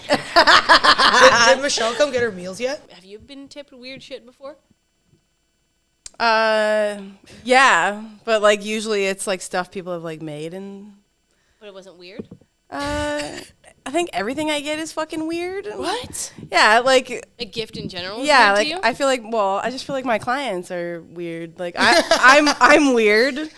Did Michelle come get her meals yet? Have you been tipped weird shit before? Yeah, but like usually it's like stuff people have like made and. But it wasn't weird? I think everything I get is fucking weird. What? Yeah, like. A gift in general is Yeah, weird like to you? I feel like. Well, I just feel like my clients are weird. Like I'm weird.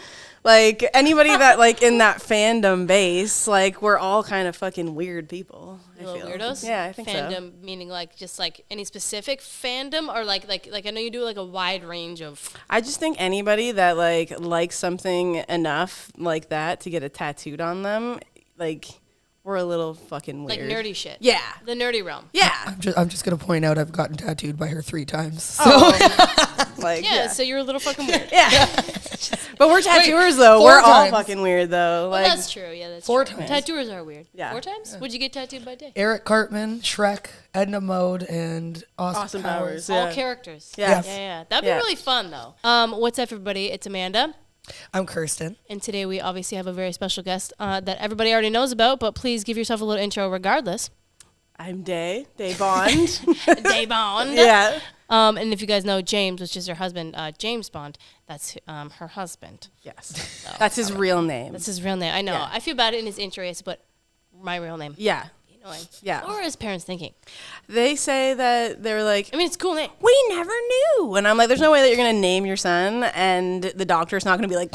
Like anybody that like in that fandom base, like we're all kind of fucking weird people. I Little feel. weirdos? Yeah, I think so. Fandom meaning like just like any specific fandom or like I know you do like a wide range of. I just think anybody that like likes something enough like that to get it tattooed on them, like we're a little fucking weird. Like nerdy shit. Yeah. The nerdy realm. Yeah. I'm just gonna point out I've gotten tattooed by her 3 times. So. Like Yeah, so you're a little fucking weird. yeah. But we're tattooers though. 4 We're all times. fucking weird though. Well, Like that's true. Yeah, that's 4 true. times. Tattooers are weird. Yeah. 4 times? Would you get tattooed by day? Eric Cartman, Shrek, Edna Mode, and Austin, Austin Powers. Powers. All Yeah. characters. Yeah. Yeah. That'd be Yeah. really fun though. What's up, everybody? It's Amanda. I'm Kirsten. And today we obviously have a very special guest that everybody already knows about, but please give yourself a little intro regardless. I'm Day Bond. Day Bond. Yeah. And if you guys know James, which is her husband, James Bond, that's her husband. Yes. That's his real name. That's his real name. I know. Yeah. I feel bad in his intro, but my real name. Yeah. Annoying. Yeah. What were his parents thinking? They say that they were like, I mean, it's a cool name. we never knew. And I'm like, there's no way that you're going to name your son and the doctor's not going to be like,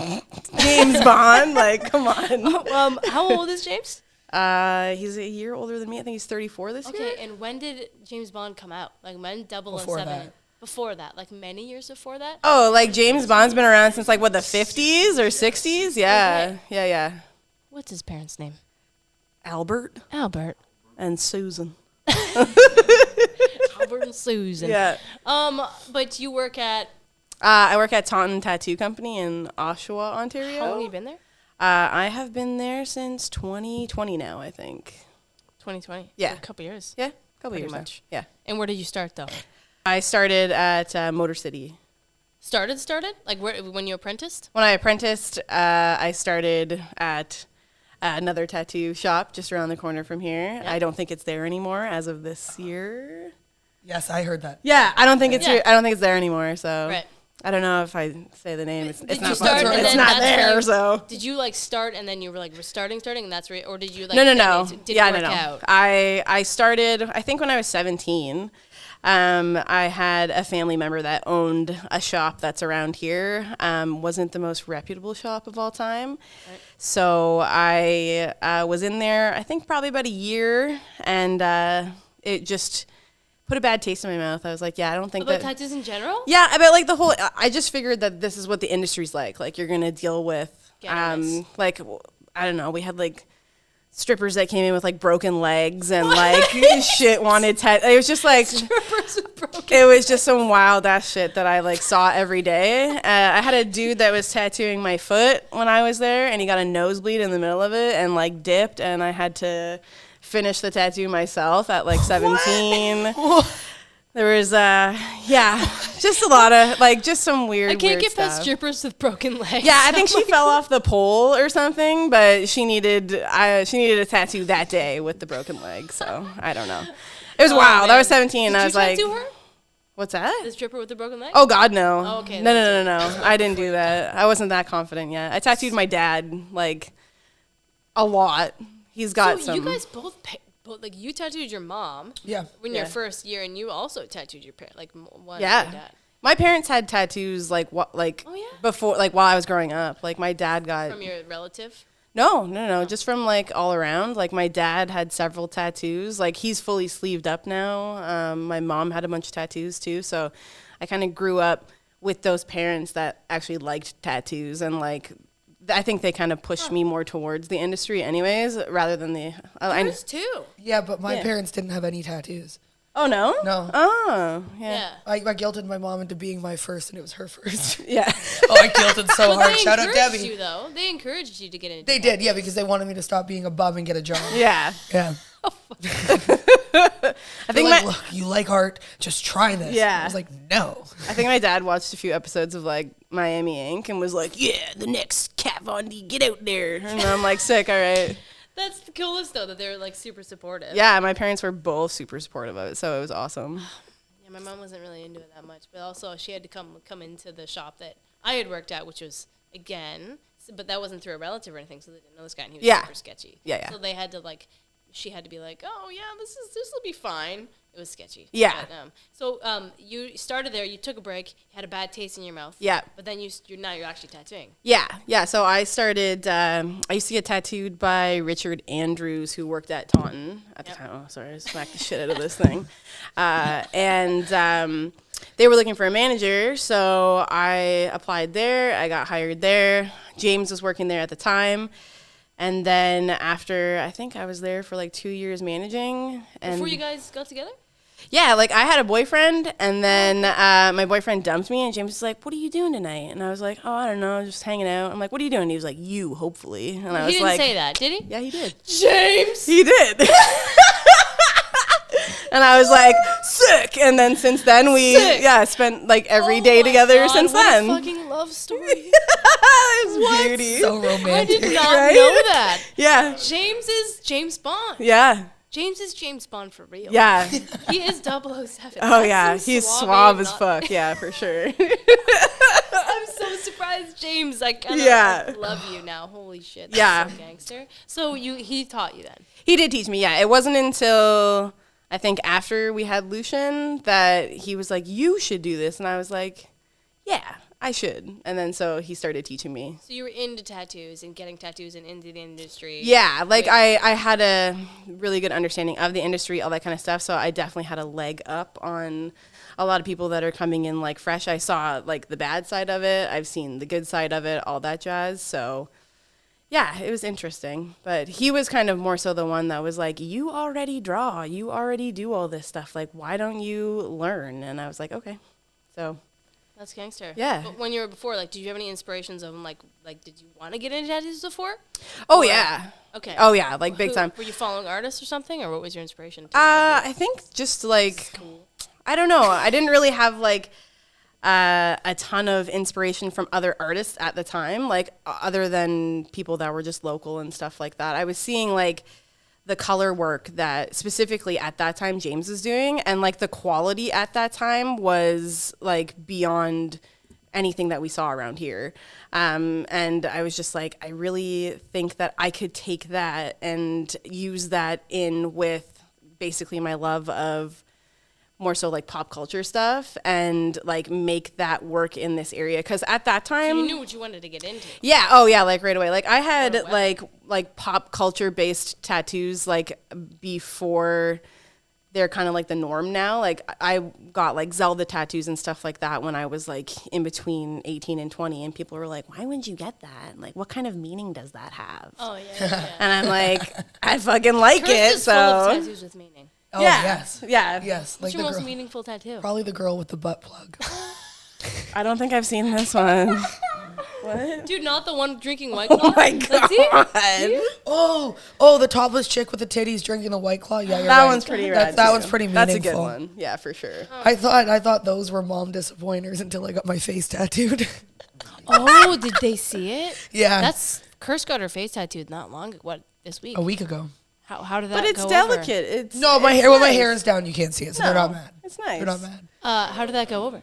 James Bond. Like, come on. How old is James? He's a year older than me. I think he's 34 this year. Okay, and when did James Bond come out? Like when Before 007? that. Before that, like many years before that? Oh, like James Bond's been around since like, what, the 50s or 60s? Yeah. Okay. Yeah. What's his parents' name? Albert Albert. and Susan. Albert and Susan. Yeah. But you work at, I work at Taunton Tattoo Company in Oshawa, Ontario. how long have you been there? I have been there since 2020 now, I think. 2020. Yeah. A couple years. Yeah, a couple Pretty years now. much. Yeah. And where did you start though? I started at Motor City. Started? Like when you apprenticed? When I apprenticed, I started at another tattoo shop just around the corner from here. Yeah. I don't think it's there anymore as of this year. Yes, I heard that. Yeah, I don't think it's Yeah. I don't think it's there anymore. So Right. I don't know if I say the name. It's Did not you start and it's then not that's when there. you- So Did you like start and then you were like starting and that's right, or did you like no. Did Yeah, it work no. out? I started, I think when I was 17. I had a family member that owned a shop that's around here. Wasn't the most reputable shop of all time. Right. So I was in there, I think probably about a year, and it just put a bad taste in my mouth. I was like, yeah, I don't think About that... tattoos in general? Yeah, about like the whole, I just figured that this is what the industry's like. Like you're going to deal with, Gangs. like, I don't know, we had like strippers that came in with like broken legs and like shit wanted it was just like, Strippers with broken. it was just some wild ass shit that I like saw every day. I had a dude that was tattooing my foot when I was there and he got a nosebleed in the middle of it and like dipped and I had to finish the tattoo myself at like 17. There was, just a lot of, like, just some weird, I can't weird get past stuff. strippers with broken legs. Yeah, I think she fell off the pole or something, but she needed a tattoo that day with the broken leg, so I don't know. It was wild. man. I was 17 and Did I you was like, tattoo her? What's that? The stripper with the broken leg? Oh, God, no. Oh, okay, No. I didn't do that. I wasn't that confident yet. I tattooed my dad, like, a lot. He's got so some. you guys both like you tattooed your mom Yeah. in Yeah. your first year, and you also tattooed your parent, like one. Yeah. Your dad. My parents had tattoos, like, Oh, yeah? before, like, while I was growing up. Like, my dad got... From your relative. No. Just from like all around. Like my dad had several tattoos. Like he's fully sleeved up now. My mom had a bunch of tattoos too. So I kind of grew up with those parents that actually liked tattoos and like I think they kind of pushed me more towards the industry anyways rather than the... Yours too. Yeah, but my Yeah. parents didn't have any tattoos. Oh, no? No. Oh, Yeah. yeah. I guilted my mom into being my first, and it was her first. Yeah. Oh, I guilted so But hard. they Shout out encouraged Debbie. you though. They encouraged you to get into. They did, yeah, because they wanted me to stop being a bum and get a job. Yeah. Yeah. I They're think like, my... look, you like art, just try this. Yeah. I was like, no. I think my dad watched a few episodes of like Miami Ink and was like, "Yeah, the next Kat Von D, get out there." And I'm like, "Sick, all right." That's the coolest though, that they're like super supportive. Yeah, my parents were both super supportive of it, so it was awesome. Yeah, my mom wasn't really into it that much, but also she had to come into the shop that I had worked at, which was but that wasn't through a relative or anything, so they didn't know this guy, and he was super sketchy. Yeah. So they had to she had to be like, oh yeah, this will be fine. It was sketchy. Yeah. But, you started there. You took a break. You had a bad taste in your mouth. Yeah. But then now you're actually tattooing. Yeah. So I started. I used to get tattooed by Richard Andrews, who worked at Taunton at the time. Oh, sorry, I smacked the shit out of this thing. And they were looking for a manager, so I applied there. I got hired there. James was working there at the time. And then after, I think I was there for like 2 years managing. And Before you guys got together? yeah, like I had a boyfriend, and then my boyfriend dumped me, and James was like, "What are you doing tonight?" And I was like, "Oh, I don't know, just hanging out." I'm like, "What are you doing?" And he was like, "You, hopefully." And I was He didn't like, say that, did he? "Yeah, he did." James! He did. And I was like, "Sick." And then since then we spent like every day together God, since what then. a fucking love story. It was beauty. So I romantic. did not Right? know that. Yeah. James is James Bond. Yeah. James is James Bond for real. Yeah. He is 007. Oh That's yeah. so He's suave suave and as not- fuck. Yeah, for sure. I'm so surprised, James. I kind of Yeah. love you now. Holy shit. Yeah. That's so gangster. So he taught you then. He did teach me, yeah. It wasn't until I think after we had Lucian that he was like, "You should do this," and I was like, "Yeah, I should." And then so he started teaching me. So you were into tattoos and getting tattoos and into the industry. Yeah, like Wait. I had a really good understanding of the industry, all that kind of stuff. So I definitely had a leg up on a lot of people that are coming in like fresh. I saw like the bad side of it. I've seen the good side of it, all that jazz. So yeah, it was interesting. But he was kind of more so the one that was like, "You already draw. You already do all this stuff. Like, why don't you learn?" And I was like, "Okay." So That's gangster. Yeah. But when you were before, like, did you have any inspirations of them? Like, did you want to get into tattoos before? oh Or- yeah. Okay. Oh yeah, like big Who- time. Were you following artists or something, or what was your inspiration? I think just like I don't know. I didn't really have like a ton of inspiration from other artists at the time, like other than people that were just local and stuff like that. I was seeing like the color work that specifically at that time James was doing, and like the quality at that time was like beyond anything that we saw around here. And I was just like, I really think that I could take that and use that in with basically my love of more so like pop culture stuff and like make that work in this area. Cause at that time, You knew what you wanted to get into. yeah. Oh yeah. Like right away. Like I had Oh, wow. like pop culture based tattoos like before they're kind of like the norm now. Like I got like Zelda tattoos and stuff like that when I was like in between 18 and 20, and people were like, "Why wouldn't you get that? Like, what kind of meaning does that have?" Oh yeah. And I'm like, I fucking like Chris it. is full of So tattoos with meaning. Oh, yeah, yes. yeah. Yes. What's Like your the most girl. meaningful tattoo? Probably the girl with the butt plug. I don't think I've seen this one. What? Dude, not the one drinking White Claw. Oh my Let's see it. god. Oh, the topless chick with the titties drinking the White Claw. Yeah, you're That right. one's pretty rad. That too. one's pretty meaningful. That's a good one. Yeah, for sure. I thought those were mom disappointers until I got my face tattooed. Oh, did they see it? Yeah. That's Kirst got her face tattooed not long ago. What, this week? a week ago. How did that But it's go delicate. It's No, my it's hair when my nice. hair is down, you can't see it, so they're No, not mad. It's nice. They're not mad. over? How did that go over?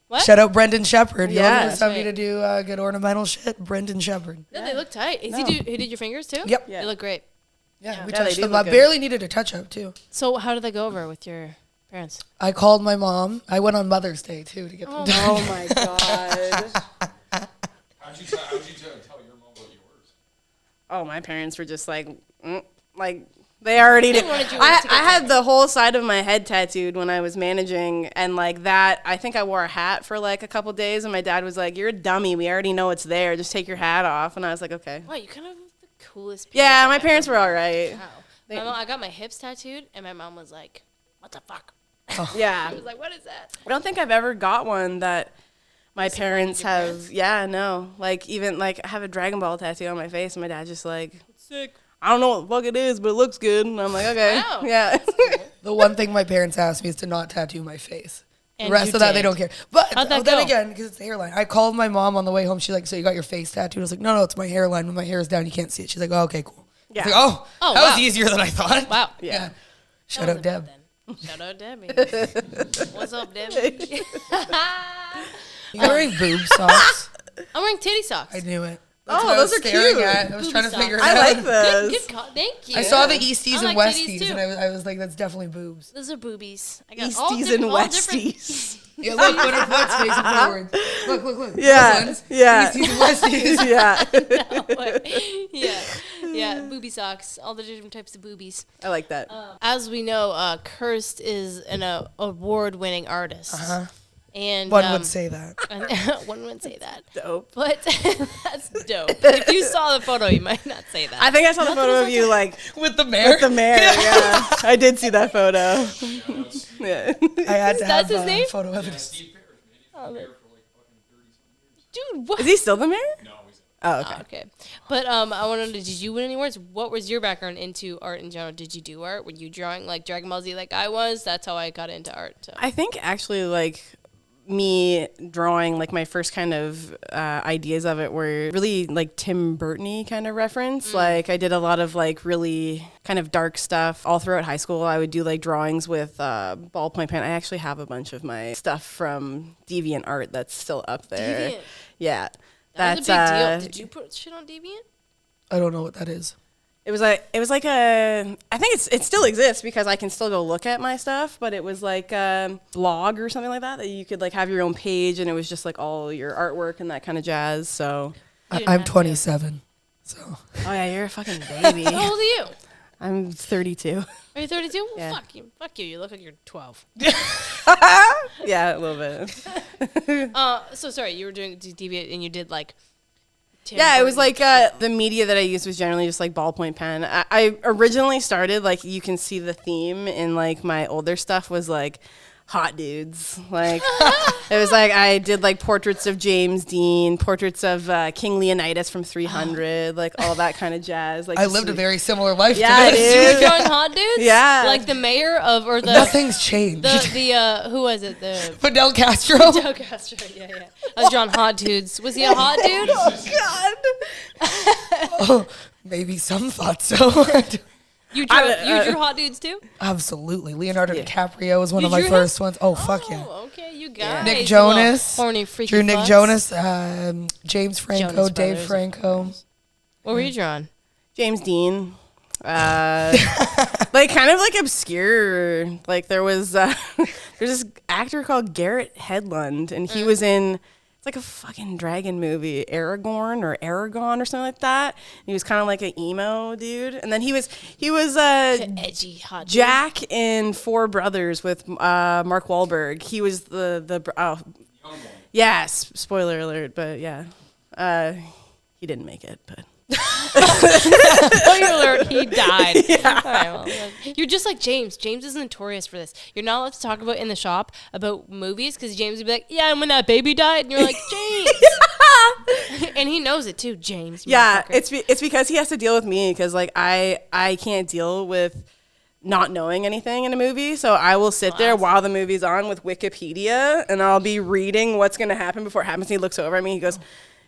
What? Shout out Brendan Shepard. Yeah. You always That's tell me right. to do good ornamental shit. Brendan Shepard. Yeah, they look tight. No. He did your fingers too? Yep. Yeah. They look great. Yeah, we Yeah, they touched do them look up. good. Barely needed a touch up too. So how did that go over with your parents? I called my mom. I went on Mother's Day too to get them done. Oh my god. How'd you tell your mom about yours? Oh, my parents were just like, like they already did. wanted you I to get had the whole side of my head tattooed when I was managing, and like that, I think I wore a hat for like a couple days, and my dad was like, "You're a dummy. We already know it's there. Just take your hat off." And I was like, "Okay." Wow, you kind of have the coolest. Yeah, parents my I've parents ever were all met. right. Wow. They- My mom, I got my hips tattooed, and my mom was like, "What the fuck?" Yeah. I was like, "What is that?" I don't think I've ever got one that my parents your have. parents? Yeah, no. Like even like I have a Dragon Ball tattoo on my face, and my dad's just like, Sick. "I don't know what the fuck it is, but it looks good." And I'm like, "Okay, Wow. yeah." The one thing my parents asked me is to not tattoo my face. And The rest you of that, they did. don't care. But How'd that then go? again, because it's the hairline, I called my mom on the way home. She's like, "So you got your face tattooed?" I was like, "No, it's my hairline. When my hair is down, you can't see it." She's like, "Oh, okay, cool." Yeah. Like, oh, Oh, that wow. was easier than I thought. Wow. Yeah. Shout That out wasn't Deb. bad then. Shout out Debbie. What's up, Debbie? You're wearing boob socks. I'm wearing titty socks. I knew it. Oh, what I was those are staring cute. at. I was Booby trying to socks. figure it I out. like those. Thank you. I saw the Easties I and like titties, Westies, too. and I was like, that's definitely boobs. Those are boobies. I got all Easties different, and all different. Westies. Yeah, look, put her foot facing forward. Look. Yeah, Those ones. yeah. Easties and Westies. Yeah. Yeah, booby socks. All the different types of boobies. I like that. As we know, Kirst is an award-winning artist. Uh-huh. And One would say that. one would say that. Dope. But that's dope. If you saw the photo, you might not say that. I think I saw the photo of you like With the mayor. with the mayor. Yeah, I did see that photo. Yeah. I had to That's have his name? photo evidence. Steve Parrish, man. He's been there for like fucking 30-something years. Dude, what? Is he still the mayor? No, he's Oh, okay. Okay. But I want to know, did you win any awards? What was your background into art in general? Did you do art? Were you drawing like Dragon Ball Z like I was? That's how I got into art. So. I think actually like me drawing like my first kind of ideas of it were really like Tim Burton-y kind of reference. Like I did a lot of like really kind of dark stuff all throughout high school. I would do like drawings with ballpoint pen. I actually have a bunch of my stuff from Deviant Art that's still up there. Deviant. Yeah. That was a big deal. Did you put shit on Deviant? I don't know what that is. It was like a I think it still exists because I can still go look at my stuff, but it was like a blog or something like that you could like have your own page, and it was just like all your artwork and that kind of jazz. So You didn't I'm have to. 27. So oh yeah, you're a fucking baby. How old are you? I'm 32. Are you 32? Well, Yeah. fuck you. Fuck you. You look like you're 12. Yeah, a little bit. So sorry, you were doing Deviant and you did like. Tim Yeah, it was Burton. like the media that I used was generally just like ballpoint pen. I originally started like you can see the theme in like my older stuff was like hot dudes. Like it was like I did like portraits of James Dean, portraits of King Leonidas from 300, like all that kind of jazz. Like I just, lived a like- very similar life Yeah, to dude. this. You were drawing hot dudes? Yeah. Like the mayor of, or the, Nothing's changed. who was it? The Fidel Castro. Joe Castro, yeah. I was drawing hot dudes. Was he a hot dude? God. Maybe some thought so. You drew hot dudes too? Absolutely. Leonardo Yeah. DiCaprio was one You of my drew him? first ones. Oh, fuck yeah. Oh, okay, you guys. Nick you Jonas. little horny freaky Drew Nick fucks. Jonas, James Franco, Jonas Dave Brothers. Franco. What were you drawing? James Dean. Like kind of like obscure. Like there's this actor called Garrett Hedlund, and he was in it's like a fucking dragon movie, Aragorn or Aragon or something like that. And he was kind of like an emo dude, and then he was Edgy hot dude. Jack in Four Brothers with Mark Wahlberg. He was the yes, spoiler alert, but yeah, he didn't make it, but. Spoiler alert, he died. All right, well, you're just like James. James is notorious for this. You're not allowed to talk about in the shop about movies because James would be like, yeah, and when that baby died, and you're like, James. And he knows it too, James. Yeah, motherfucker. it's because he has to deal with me because like I can't deal with not knowing anything in a movie, so I will sit there while the movie's on with Wikipedia and I'll be reading what's gonna happen before it happens. And he looks over at me, he goes,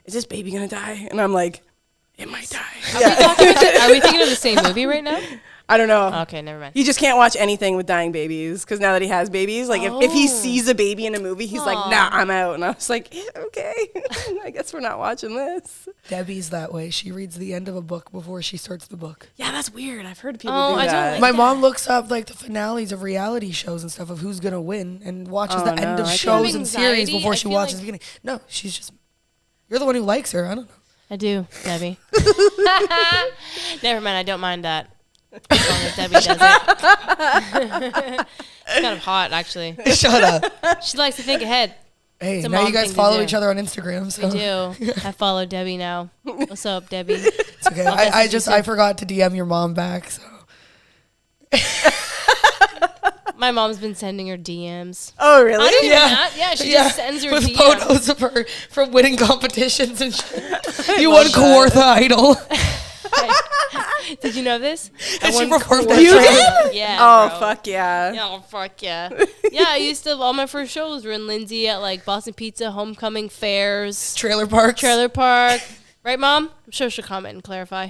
"Is this baby gonna die?" And I'm like, "It might die." Are we thinking of the same movie right now? I don't know. Okay, never mind. He just can't watch anything with dying babies because now that he has babies, like if he sees a baby in a movie, he's like, "Nah, I'm out." And I was like, "Okay, I guess we're not watching this." Debbie's that way. She reads the end of a book before she starts the book. Yeah, that's weird. I've heard people Oh, do I don't that. like My mom looks up like the finales of reality shows and stuff of who's gonna win and watches Oh, the no, end of I can't. shows and series Anxiety? before I she feel watches like- the beginning. No, she's just you're the one who likes her. I don't know. I do, Debbie. Never mind, I don't mind that. As long as Debbie does it. It's kind of hot, actually. Shut up. She likes to think ahead. Hey, It's a now mom you guys thing to follow do. each other on Instagram. So We do. I follow Debbie now. What's up, Debbie? it's okay. I forgot to DM your mom back. So My mom's been sending her DMs. Oh, really? I didn't Yeah. know that. Yeah, she just sends her with DMs. photos of her from winning competitions and shit. You won Kawartha Idol. Did you know this? And she won performed Kawartha. that You track. did? Yeah. Oh, bro. fuck yeah. Yeah, oh, fuck yeah. Yeah, I used to, all my first shows were in Lindsay at like Boston Pizza, Homecoming Fairs, Trailer parks. Trailer Park. Right, Mom? I'm sure she'll comment and clarify.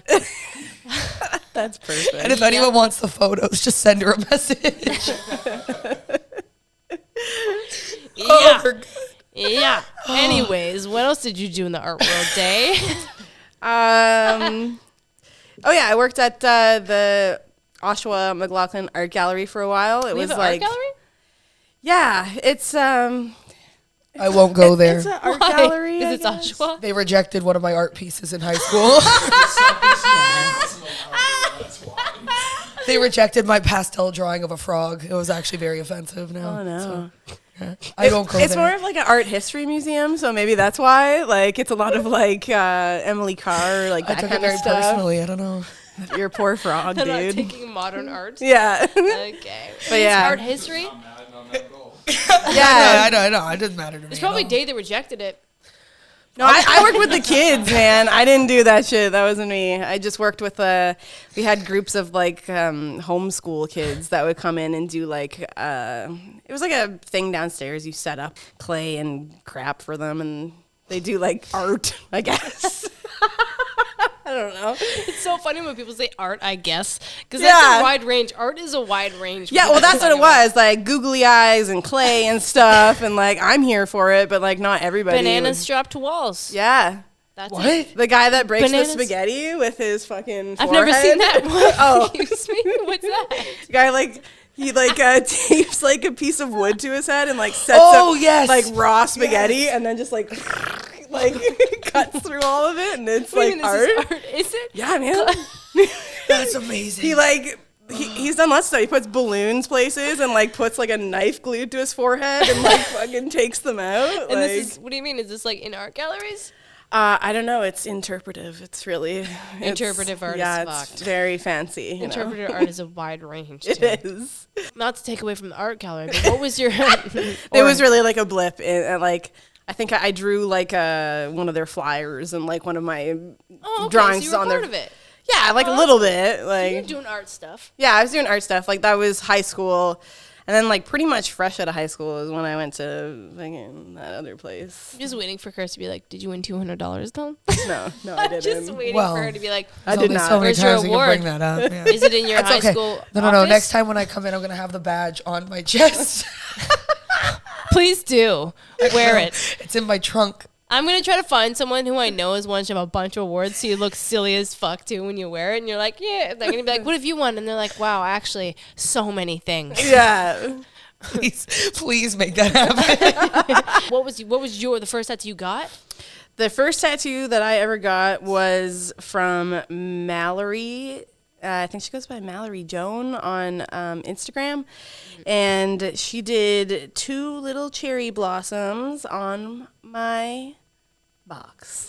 That's perfect. And if anyone wants the photos, just send her a message. Yeah. they're good. Yeah. Anyways, what else did you do in the art world, Day? Oh yeah, I worked at the Oshawa McLaughlin Art Gallery for a while. It We was have an like, art gallery? yeah, it's I won't go there. It's an art Why? gallery. Because I it's guess. Oshawa? They rejected one of my art pieces in high school. They rejected my pastel drawing of a frog. It was actually very offensive now. Oh no. So, yeah. I don't go It's there. more of like an art history museum, so maybe that's why. Like, it's a lot of like Emily Carr, like I that took kind it very of stuff. personally. I don't know. You're a poor frog, They're not dude. taking modern art. Yeah. Okay. But yeah. Art history? I'm mad and I'm not gold. Yeah. I know. It doesn't matter to me. It's probably at all. Day that rejected it. No, I worked with the kids, man. I didn't do that shit. That wasn't me. I just worked with we had groups of like homeschool kids that would come in and do like it was like a thing downstairs. You set up clay and crap for them, and they do like art, I guess. I don't know. It's so funny when people say art, I guess. Because Yeah. that's a wide range. Art is a wide range. Yeah, well, that's what it was. Like googly eyes and clay and stuff, and like I'm here for it, but like not everybody. Bananas was- strapped to walls. Yeah. That's What? it. The guy that breaks Bananas? the spaghetti with his fucking I've forehead. never seen that. What? Oh. Excuse me? What's that? The guy like he like tapes like a piece of wood to his head and like sets Oh, up yes. like raw spaghetti and then just like cuts through all of it and it's What do you like mean art. this is art? Is it? Yeah, man. That's amazing. He like he's done lots of stuff. He puts balloons places and like puts like a knife glued to his forehead and like fucking takes them out. And like, this is, what do you mean? Is this like in art galleries? I don't know. It's interpretive. It's really Interpretive art is Yeah, it's fucked. very fancy. You know? Interpretive art is a wide range. It too. is. Not to take away from the art gallery, but what was your? It was really like a blip. Like I think I drew like one of their flyers and like one of my Oh, okay, drawings so you were on part their. of it. Yeah, like Oh, a little that's bit. You're Like doing art stuff. yeah, I was doing art stuff. Like that was high school, and then like pretty much fresh out of high school is when I went to fucking that other place. I'm just waiting for Chris to be like, "Did you win $200 though?" No, I didn't. just waiting Well, for her to be like, I There's did only not. so many Where's your times you can award? bring that up. Yeah. "Is it in your It's high okay. school?" No. office? Next time when I come in, I'm gonna have the badge on my chest. Please do wear it. It's in my trunk. I'm gonna try to find someone who I know has won a bunch of awards, so you look silly as fuck too when you wear it, and you're like, "Yeah." They're gonna be like, "What have you won?" And they're like, "Wow, actually, so many things." Yeah. Please make that happen. What was the first tattoo you got? The first tattoo that I ever got was from Mallory. I think she goes by Mallory Joan on Instagram. And she did 2 little cherry blossoms on my box.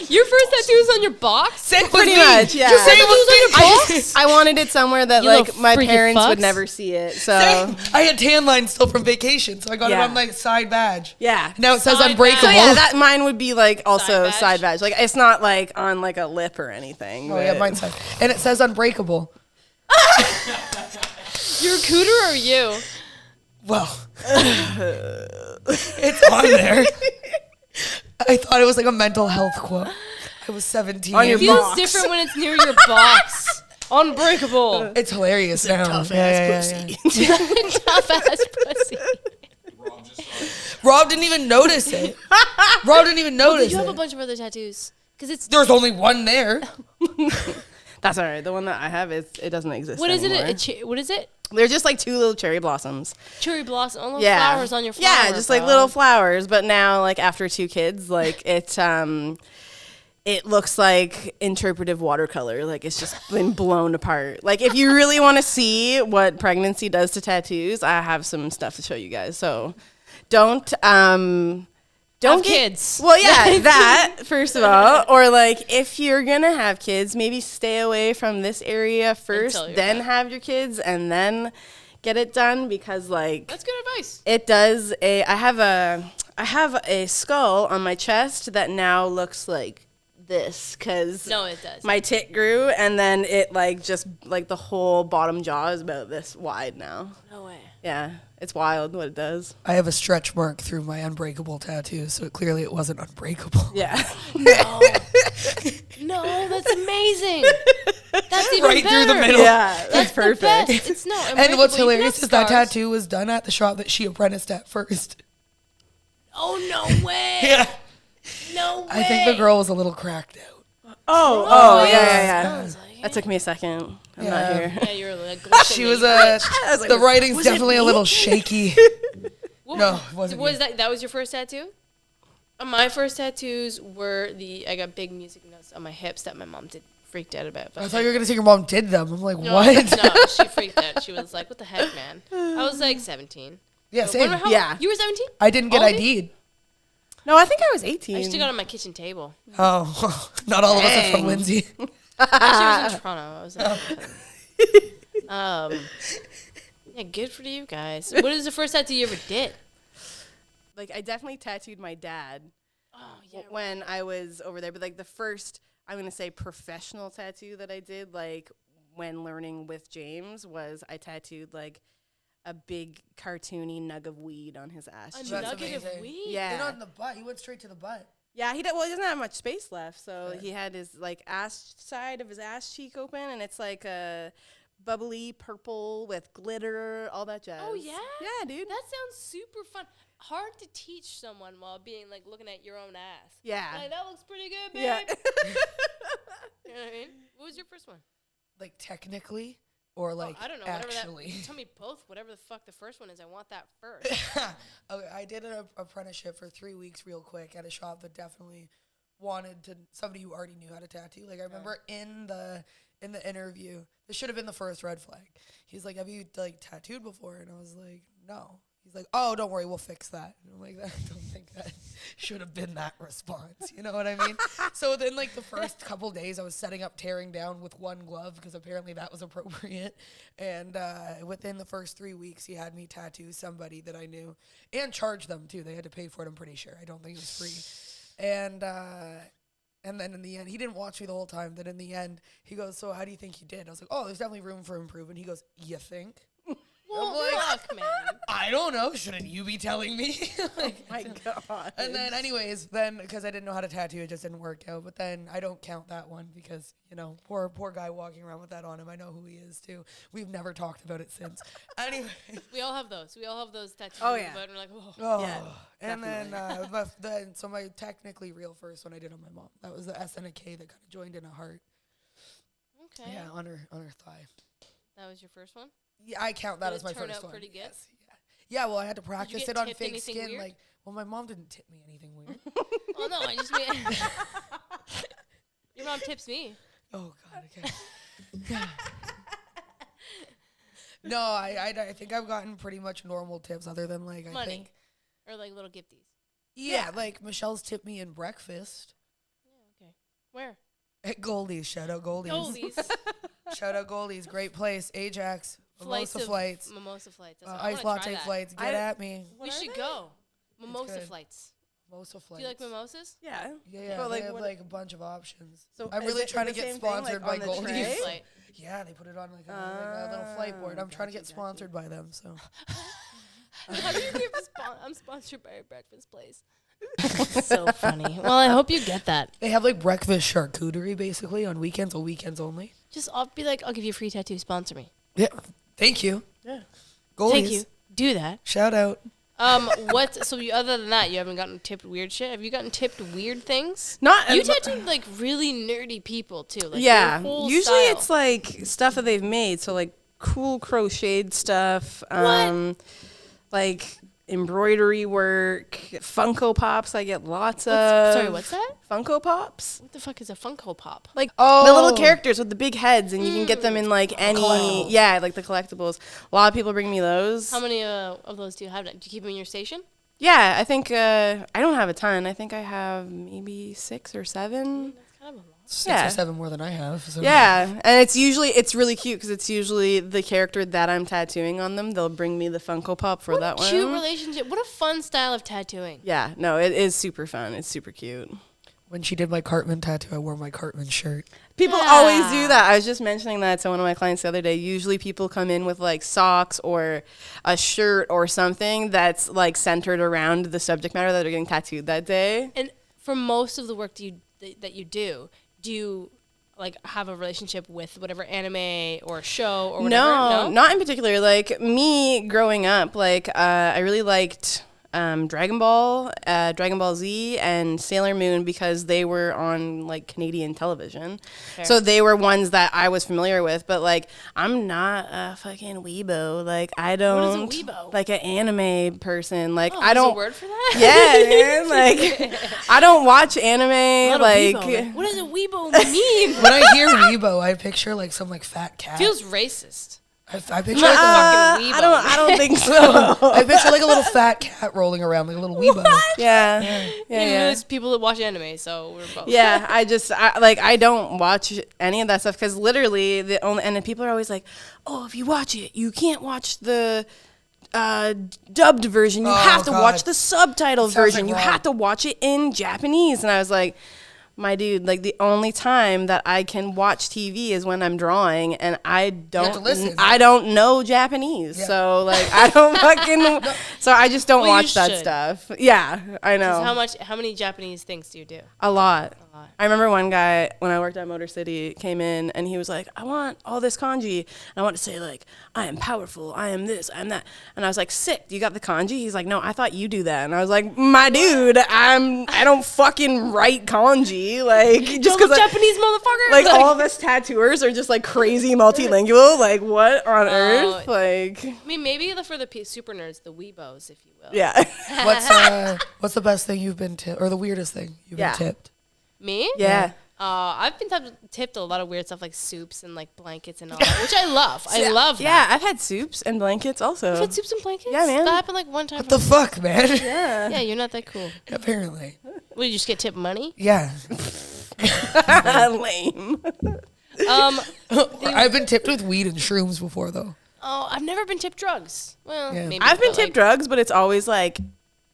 Your first tattoo was on your box? Same with Pretty me. much, yeah. Just same Tattoos on your with me. box? I wanted it somewhere that You like little my freaky parents would fucks. never see it. So I had tan lines still from vacation, so I got it Yeah. on my side badge. yeah. Now it says Side unbreakable. So yeah, that mine would be like also badge? side badge. Like it's not like on like a lip or anything. Oh yeah, but- mine's side. And it says unbreakable. Your cooter or you? Well, it's on there. I thought it was like a mental health quote. I was 17. On your It feels box. different when it's near your box. Unbreakable. It's hilarious now. Tough Yeah, ass yeah, yeah, pussy. yeah. Tough ass pussy. Rob just started. Rob didn't even notice it. Rob didn't even notice You have a it. bunch of other tattoos. Because it's. There's only one there. That's all right. The one that I have it doesn't exist. What is anymore. it? What is it? They're just like 2 little cherry blossoms. Cherry blossom. All those Yeah. flowers on your flower. Yeah, just like bro. little flowers. But now, like after 2 kids, like it looks like interpretive watercolor. Like it's just been blown apart. Like if you really want to see what pregnancy does to tattoos, I have some stuff to show you guys. So don't Have get- kids. Well, yeah, that first of all, or like if you're gonna have kids, maybe stay away from this area first, Until you're then done. have your kids, and then get it done because like That's good advice. it does I have a skull on my chest that now looks like this because No, it does. my tit grew and then it like just like the whole bottom jaw is about this wide now. No way. Yeah, it's wild what it does. I have a stretch mark through my unbreakable tattoo, so clearly it wasn't unbreakable. Yeah. No, that's amazing. That's even Right better. through the middle. Yeah, that's The perfect. best. It's no. And what's unbreakable. You can hilarious have is that scars. tattoo was done at the shop that she apprenticed at first. Oh no way! Yeah. No way! I think the girl was a little cracked out. Oh, yeah. Sounds like That took me a second. I'm Yeah. not here. Yeah, you were like. She was was like, the writing's was it definitely a me? little shaky. What, No, it wasn't Was you. that was your first tattoo? My first tattoos were I got big music notes on my hips that my mom did freaked out about. But I thought you were gonna say your mom did them. I'm like, no, what? No, she freaked out. She was like, "What the heck, man?" I was like 17. Yeah, same. Yeah. You were 17? I didn't get All of ID'd. No, I think I was 18. I used to go on my kitchen table. Oh, not all of us are from Dang. Lindsay. Actually, I was in Toronto. I was yeah, good for you guys. What is the first tattoo you ever did? Like, I definitely tattooed my dad Oh, yeah. when I was over there. But, like, the first, I'm going to say, professional tattoo that I did, like, when learning with James was I tattooed, like, a big cartoony nug of weed on his ass. A cheek. That's nugget of amazing. weed? Yeah. And on the butt, he went straight to the butt. Yeah, he doesn't have much space left, so he had his like ass side of his ass cheek open, and it's like a bubbly purple with glitter, all that jazz. Oh, yeah? Yeah, dude. That sounds super fun. Hard to teach someone while being like looking at your own ass. Yeah. Like, that looks pretty good, babe. Yeah. You know what I mean? What was your first one? Like technically, or like I don't know. actually. Whatever that. Tell me both. Whatever the fuck the first one is, I want that first. Okay, I did an apprenticeship for 3 weeks real quick at a shop that definitely wanted to somebody who already knew how to tattoo. Like I remember in the interview, this should have been the first red flag. He's like, "Have you like tattooed before?" And I was like, "No." He's like, "Oh, don't worry, we'll fix that." And I'm like, I don't think that should have been that response. You know what I mean? So then, like, the first couple days, I was setting up tearing down with one glove because apparently that was appropriate. And within the first 3 weeks, he had me tattoo somebody that I knew and charge them, too. They had to pay for it, I'm pretty sure. I don't think it was free. And then in the end, he didn't watch me the whole time. Then in the end, he goes, "So how do you think you did?" I was like, "Oh, there's definitely room for improvement." He goes, "You think?" Well, like- fuck, man. I don't know. Shouldn't you be telling me? Like, My God. and then, anyways, then because I didn't know how to tattoo, it just didn't work out. But then I don't count that one because poor guy walking around with that on him. I know who he is too. We've never talked about it since. Anyway. We all have those. We all have those tattoos. Oh, on the yeah. butt, and we're like, oh. Oh, Yeah, and then so my technically real first one I did on my mom. That was the S and a K that kind of joined in a heart. Okay. Yeah, on her thigh. That was your first one? Yeah, I count that Did as it my turn first out one. pretty good? Yes, yeah, well, I had to practice get it on tipped fake anything skin. weird? Like, well, my mom didn't tip me anything weird. Oh, no, I just mean. Your mom tips me. Oh God, okay. No, I think I've gotten pretty much normal tips other than like I Money. think Or like little gifties. yeah, like Michelle's tipped me in breakfast Yeah, okay. Where? at Goldie's. Shout out Goldie's. Goalies. Shout out Goldie's. Great place. Ajax. Mimosa flights. Mimosa flights. That's what- I Ice wanna try latte that. flights. Get I- at me. We should go. Mimosa good. flights. Mimosa Do flights. you like mimosas? Yeah. Yeah, But, they have what- like a bunch of options. So I'm is really it trying to the get same thing, like, sponsored on by the Goldie's. tray? Flight. Yeah, they put it on like a little flight board. I'm trying to get gotcha. sponsored by them. So How do you give I'm sponsored by a breakfast place. So funny. Well, I hope you get that. they have like breakfast charcuterie basically on weekends or weekends only. Just I'll be like, I'll give you a free tattoo. Sponsor me. Yeah, thank you. Yeah. Goldie's. Thank you. Do that. Shout out. Other than that, you haven't gotten tipped weird shit? Have you gotten tipped weird things? Not You tattooed like really nerdy people too. Like yeah. their whole Usually style. it's like stuff that they've made. So like cool crocheted stuff. Like embroidery work, Funko Pops. I get lots of. Sorry, what's that? Funko Pops? What the fuck is a Funko Pop? Like Oh. the little characters with the big heads, and you can get them in like any. Collectibles. Yeah, like the collectibles. A lot of people bring me those. How many of those do you have? Do you keep them in your station? Yeah, I think I don't have a ton. I think I have maybe 6 or 7. That's kind of a lot. 6 Yeah. or 7 more than I have. So. Yeah, and it's really cute because it's usually the character that I'm tattooing on them. They'll bring me the Funko Pop for What that a one. cute relationship. What a fun style of tattooing. Yeah, no, it is super fun. It's super cute. When she did my Cartman tattoo, I wore my Cartman shirt. People Yeah. always do that. I was just mentioning that to one of my clients the other day. Usually people come in with like socks or a shirt or something that's like centered around the subject matter that they're getting tattooed that day. And for most of the work that you do, do you like have a relationship with whatever anime or show or whatever? No, not in particular. Like me growing up, like I really liked Dragon Ball Z, and Sailor Moon because they were on like Canadian television. Fair. So they were ones that I was familiar with. But like, I'm not a fucking weebo. Like I don't What is a weebo? like an anime person. Like Oh, I there's don't. a word for that? Yeah, man. Like I don't watch anime. Not a Like weebo. What does a weebo mean? When I hear Weibo, I picture like some like fat cat. Feels racist. I picture like fucking weebo. I don't think so. I picture like a little fat cat rolling around like a little Weibo. Yeah. Yeah, Yeah. There's people that watch anime, so we're both. Yeah, I don't watch any of that stuff because literally and then people are always like, oh, if you watch it, you can't watch the dubbed version. You Oh, have to God. watch the subtitled Sounds version. like You wrong. have to watch it in Japanese. And I was like, my dude, like the only time that I can watch TV is when I'm drawing, and I have to don't listen. I don't know Japanese, Yeah. so like I don't fucking so I just don't Well, you watch that should. stuff. Yeah, I know. How many Japanese things do you do? A lot. lot. I remember one guy when I worked at Motor City came in and he was like, I want all this kanji. And I want to say like, I am powerful. I am this. I am that. And I was like, sick. You got the kanji? He's like, no, I thought you do that. And I was like, my dude, I don't fucking write kanji. Like just You're because the Japanese motherfucker. like all of us tattooers are just like crazy multilingual. Like what on earth? Like I mean, maybe for the super nerds, the weebos, if you will. yeah. What's the best thing you've been tipped, or the weirdest thing you've Yeah. been tipped? Me? Yeah. I've been tipped a lot of weird stuff like soups and like blankets and all that, which I love. I love that. Yeah, I've had soups and blankets also. You've had soups and blankets? Yeah, man. That happened like one time. What the fuck, man? Yeah. Yeah, you're not that cool. Apparently. What, you just get tipped money? Yeah. Lame. I've been tipped with weed and shrooms before, though. Oh, I've never been tipped drugs. Well, Yeah. maybe. I've been but, tipped like, drugs, but it's always like,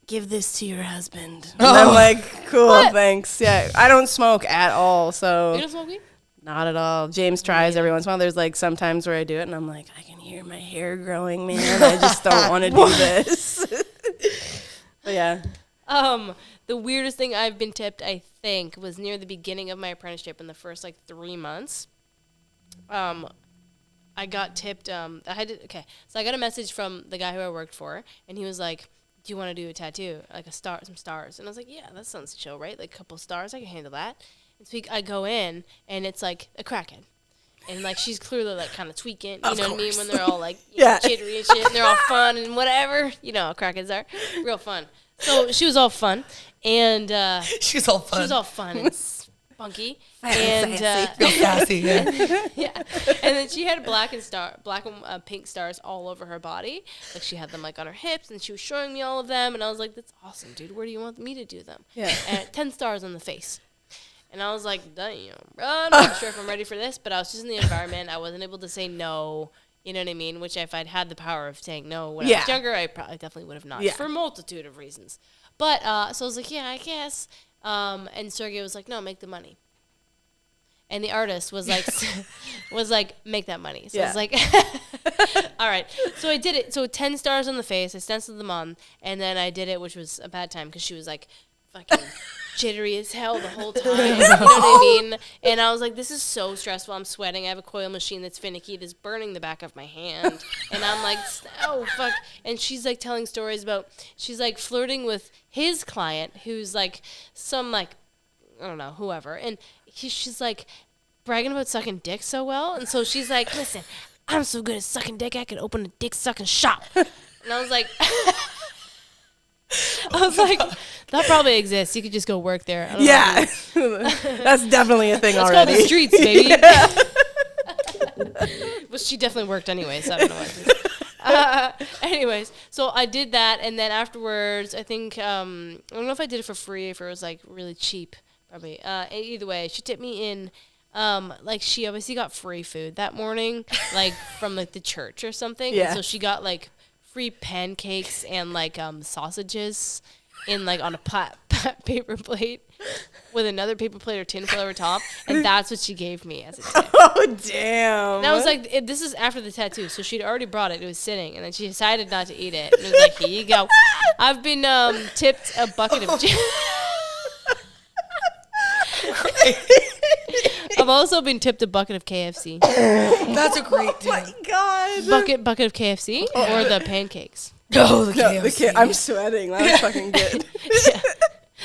give this to your husband. And Oh. I'm like, cool, What? thanks. Yeah, I don't smoke at all, You so don't smoke weed? not at all. James tries every once in a while. There's like sometimes where I do it, and I'm like, I can hear my hair growing, man. I just don't want to do this. But yeah. The weirdest thing I've been tipped, I think, was near the beginning of my apprenticeship in the first like 3 months. I got tipped. So I got a message from the guy who I worked for, and he was like, "Do you want to do a tattoo, like some stars?" And I was like, "Yeah, that sounds chill, right? Like a couple stars, I can handle that." And so I go in, and it's like a crackhead. And like she's clearly like kind of tweaking, you know what I mean? When they're all like Yeah. jittery and shit, and they're all fun and whatever, you know how crackheads are, real fun. So she was all fun, and She's all fun. she was all fun and spunky, and Real sassy, yeah. yeah, and then she had black and pink stars all over her body, like she had them like on her hips, and she was showing me all of them, and I was like, "That's awesome, dude. Where do you want me to do them?" Yeah. And 10 stars on the face. And I was like, damn, bro, I'm not sure if I'm ready for this, but I was just in the environment. I wasn't able to say no, you know what I mean? Which if I'd had the power of saying no when I Yeah. was younger, I probably definitely would have not, Yeah. for a multitude of reasons. But, so I was like, yeah, I guess. And Sergey was like, no, make the money. And the artist was like, make that money. So I was Yeah. like, all right. So I did it. So 10 stars on the face, I stenciled them on, and then I did it, which was a bad time because she was like fucking jittery as hell the whole time. You know what I mean? And I was like, this is so stressful. I'm sweating. I have a coil machine that's finicky. That's burning the back of my hand. And I'm like, oh, fuck. And she's like telling stories about, she's like flirting with his client who's like some like, I don't know, whoever. And she's like bragging about sucking dick so well. And so she's like, listen, I'm so good at sucking dick, I could open a dick sucking shop. And I was like, that probably exists. You could just go work there. I don't know if Yeah. That's definitely a thing It's called the already. streets, baby. Well, she definitely worked anyway, so I don't know what. Anyways, so I did that, and then afterwards, I think I don't know if I did it for free, if it was like really cheap, probably. Either way, she tipped me in. Like she obviously got free food that morning, like from like the church or something. Yeah. And so she got like free pancakes and like sausages in like on a paper plate with another paper plate or tinfoil over top, and that's what she gave me as a tip. Oh, damn. And I was like, this is after the tattoo, so she'd already brought it. It was sitting, and then she decided not to eat it. And it was like, here you go. I've been tipped a bucket of also been tipped a bucket of KFC. That's a great tip. God. bucket of KFC or the pancakes. No, the No, the KFC. kid, I'm sweating. That was fucking good.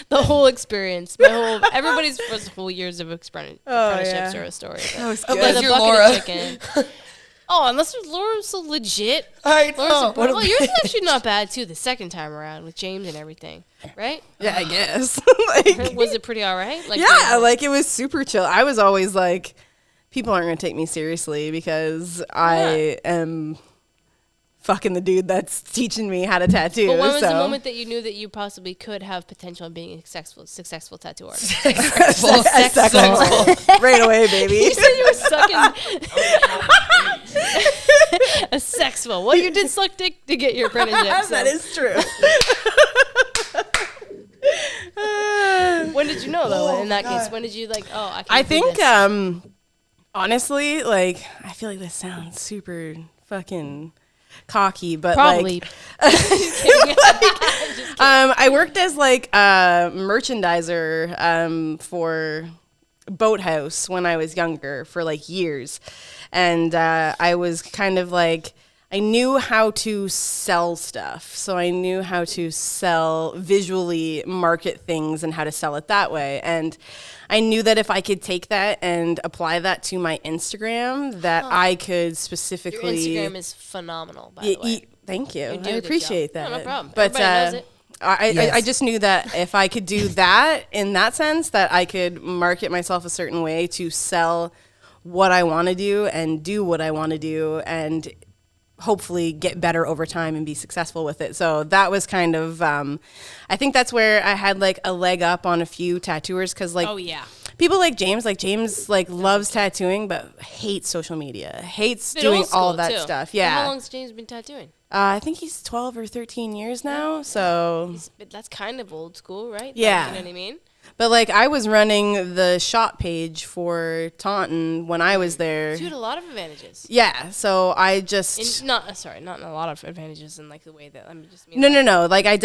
The whole experience, everybody's first whole years of apprenticeships yeah. are a story. That was But good. Unless the you're bucket Laura. of chicken. Oh, unless Laura's so legit. I Laura's know. well, yours is actually not bad too. The second time around with James and everything, right? Yeah, I guess. Like, Was it pretty all right? Like, yeah, like it was super chill. I was always like, people aren't gonna take me seriously because I am fucking the dude that's teaching me how to tattoo. But when was the so. moment that you knew that you possibly could have potential in being a successful tattoo artist? Sexual. Right away, baby. You said you were sucking a sexual. Well, you did suck dick to get your apprenticeship. So. That is true. When did you know though? Oh, In that God. case, when did you like? Oh, I can't. I do think, this. honestly, like, I feel like this sounds super fucking cocky, but Probably. like, I worked as like a merchandiser for Boathouse when I was younger for like years, and I was kind of like, I knew how to sell stuff, so I knew how to visually market things and how to sell it that way. And I knew that if I could take that and apply that to my Instagram, that I could Your specifically. Instagram is phenomenal, by the way. Thank you. You're I doing a good appreciate job. that. No problem. But Everybody knows it. I Yes. just knew that if I could do that in that sense, that I could market myself a certain way to sell what I want to do and do what I want to do and hopefully get better over time and be successful with it. So that was kind of, I think that's where I had like a leg up on a few tattooers because like Oh yeah. people like James loves tattooing but hates social media, hates Bit doing old school, all that too. stuff. So Yeah. how long's James been tattooing? I think he's 12 or 13 years now. So, But that's kind of old school, right? Like, Yeah. you know what I mean? but like I was running the shop page for Taunton when I was there. So you had a lot of advantages. Yeah. So I just. Not a lot of advantages in like the way that I'm just mean. No. Like I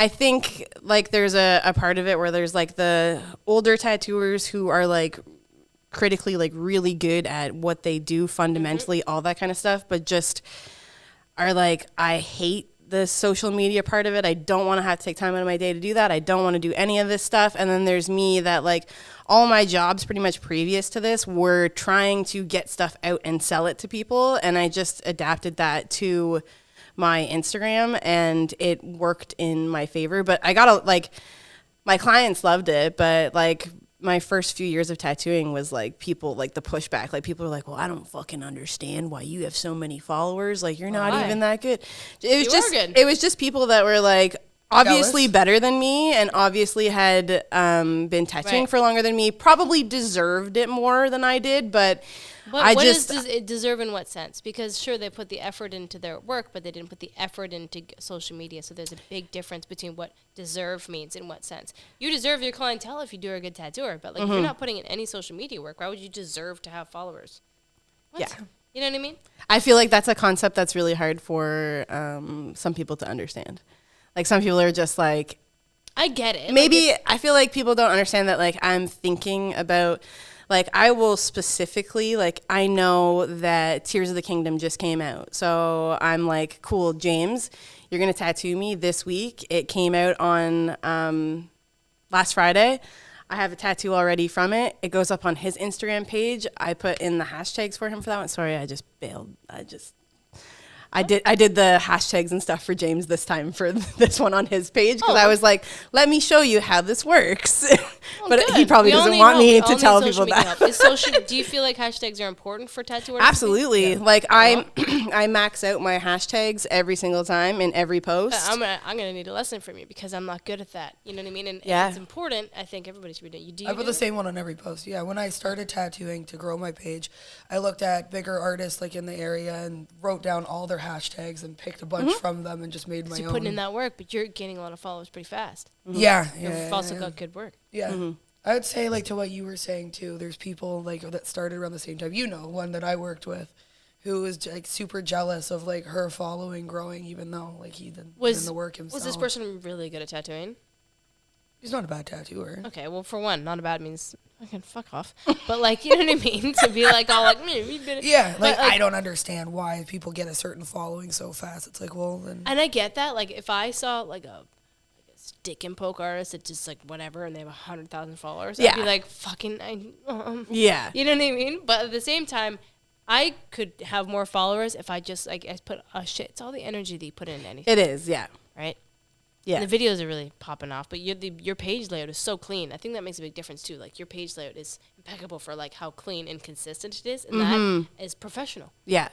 think like there's a part of it where there's like the older tattooers who are like critically like really good at what they do fundamentally, all that kind of stuff, but just are like, I hate the social media part of it. I don't want to have to take time out of my day to do that. I don't want to do any of this stuff. And then there's me that like all my jobs pretty much previous to this were trying to get stuff out and sell it to people. And I just adapted that to my Instagram and it worked in my favor. But I got my clients loved it, but like my first few years of tattooing was like people like the pushback, like people were like, well, I don't fucking understand why you have so many followers, like you're not Why? even that good. It was You just are good. it was just people that were like obviously Jealous? better than me and obviously had been tattooing Right. for longer than me, probably deserved it more than I did, but But I what just does it deserve in what sense? Because sure, they put the effort into their work, but they didn't put the effort into social media. So there's a big difference between what deserve means in what sense. You deserve your clientele if you do a good tattooer, but like if you're not putting in any social media work, why would you deserve to have followers? What? Yeah. You know what I mean? I feel like that's a concept that's really hard for some people to understand. Like some people are just like, I get it. maybe Like, I feel like people don't understand that like I'm thinking about like I will specifically like I know that Tears of the Kingdom just came out. So I'm like, cool, James, you're going to tattoo me this week. It came out on last Friday. I have a tattoo already from it. It goes up on his Instagram page. I put in the hashtags for him for that one. Sorry, I just bailed. I did the hashtags and stuff for James this time for this one on his page because I Oh. was like, let me show you how this works. well, but he good. probably We all doesn't need want help. me We to all tell need people social media that. help. Is social, do you feel like hashtags are important for tattoo artists? Absolutely. Like I max out my hashtags every single time in every post. I'm gonna need a lesson from you because I'm not good at that. You know what I mean? And Yeah. if it's important. I think everybody should be doing. I put the same one on every post. Yeah, when I started tattooing to grow my page, I looked at bigger artists like in the area and wrote down all their hashtags and picked a bunch from them and just made my You're own. putting in that work, but you're gaining a lot of followers pretty fast. Yeah, You've also got good work. Yeah. I would say, like, to what you were saying, too, there's people, like, that started around the same time. You know, one that I worked with who was, like, super jealous of, like, her following growing, even though, like, he didn't put in the work himself. Was this person really good at tattooing? He's not a bad tattooer. Okay, well, for one, not about means fucking fuck off. But like, you know what I mean? To be like all like, we've been. Yeah, like, But, I don't understand why people get a certain following so fast. It's like, well, then. And I get that. Like, if I saw like a stick and poke artist that just like whatever, and they have 100,000 followers, I'd be Yeah. like, fucking, Yeah. you know what I mean? But at the same time, I could have more followers if I just like I put shit. It's all the energy that you put into anything, It is, yeah. right? Yeah. And the videos are really popping off, but your page layout is so clean. I think that makes a big difference too. Like your page layout is impeccable for like how clean and consistent it is, and that is professional. Yeah.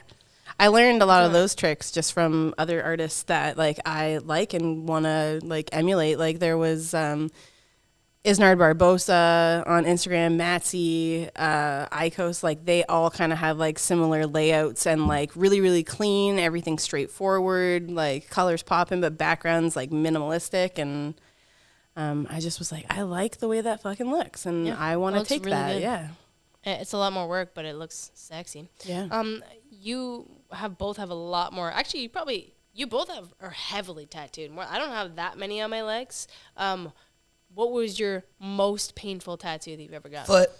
I learned a lot of those tricks just from other artists that like I like and want to like emulate. Like there was Isnard Barbosa on Instagram, Matsy, Icos, like they all kind of have like similar layouts and like really, really clean, everything straightforward, like colors popping, but backgrounds like minimalistic. And I just was like, I like the way that fucking looks, and Yeah. I want to Looks take really that. good. Yeah. It's a lot more work, but it looks sexy. Yeah. You both have a lot more. Actually, you both are heavily tattooed. More, I don't have that many on my legs. What was your most painful tattoo that you've ever got? Foot.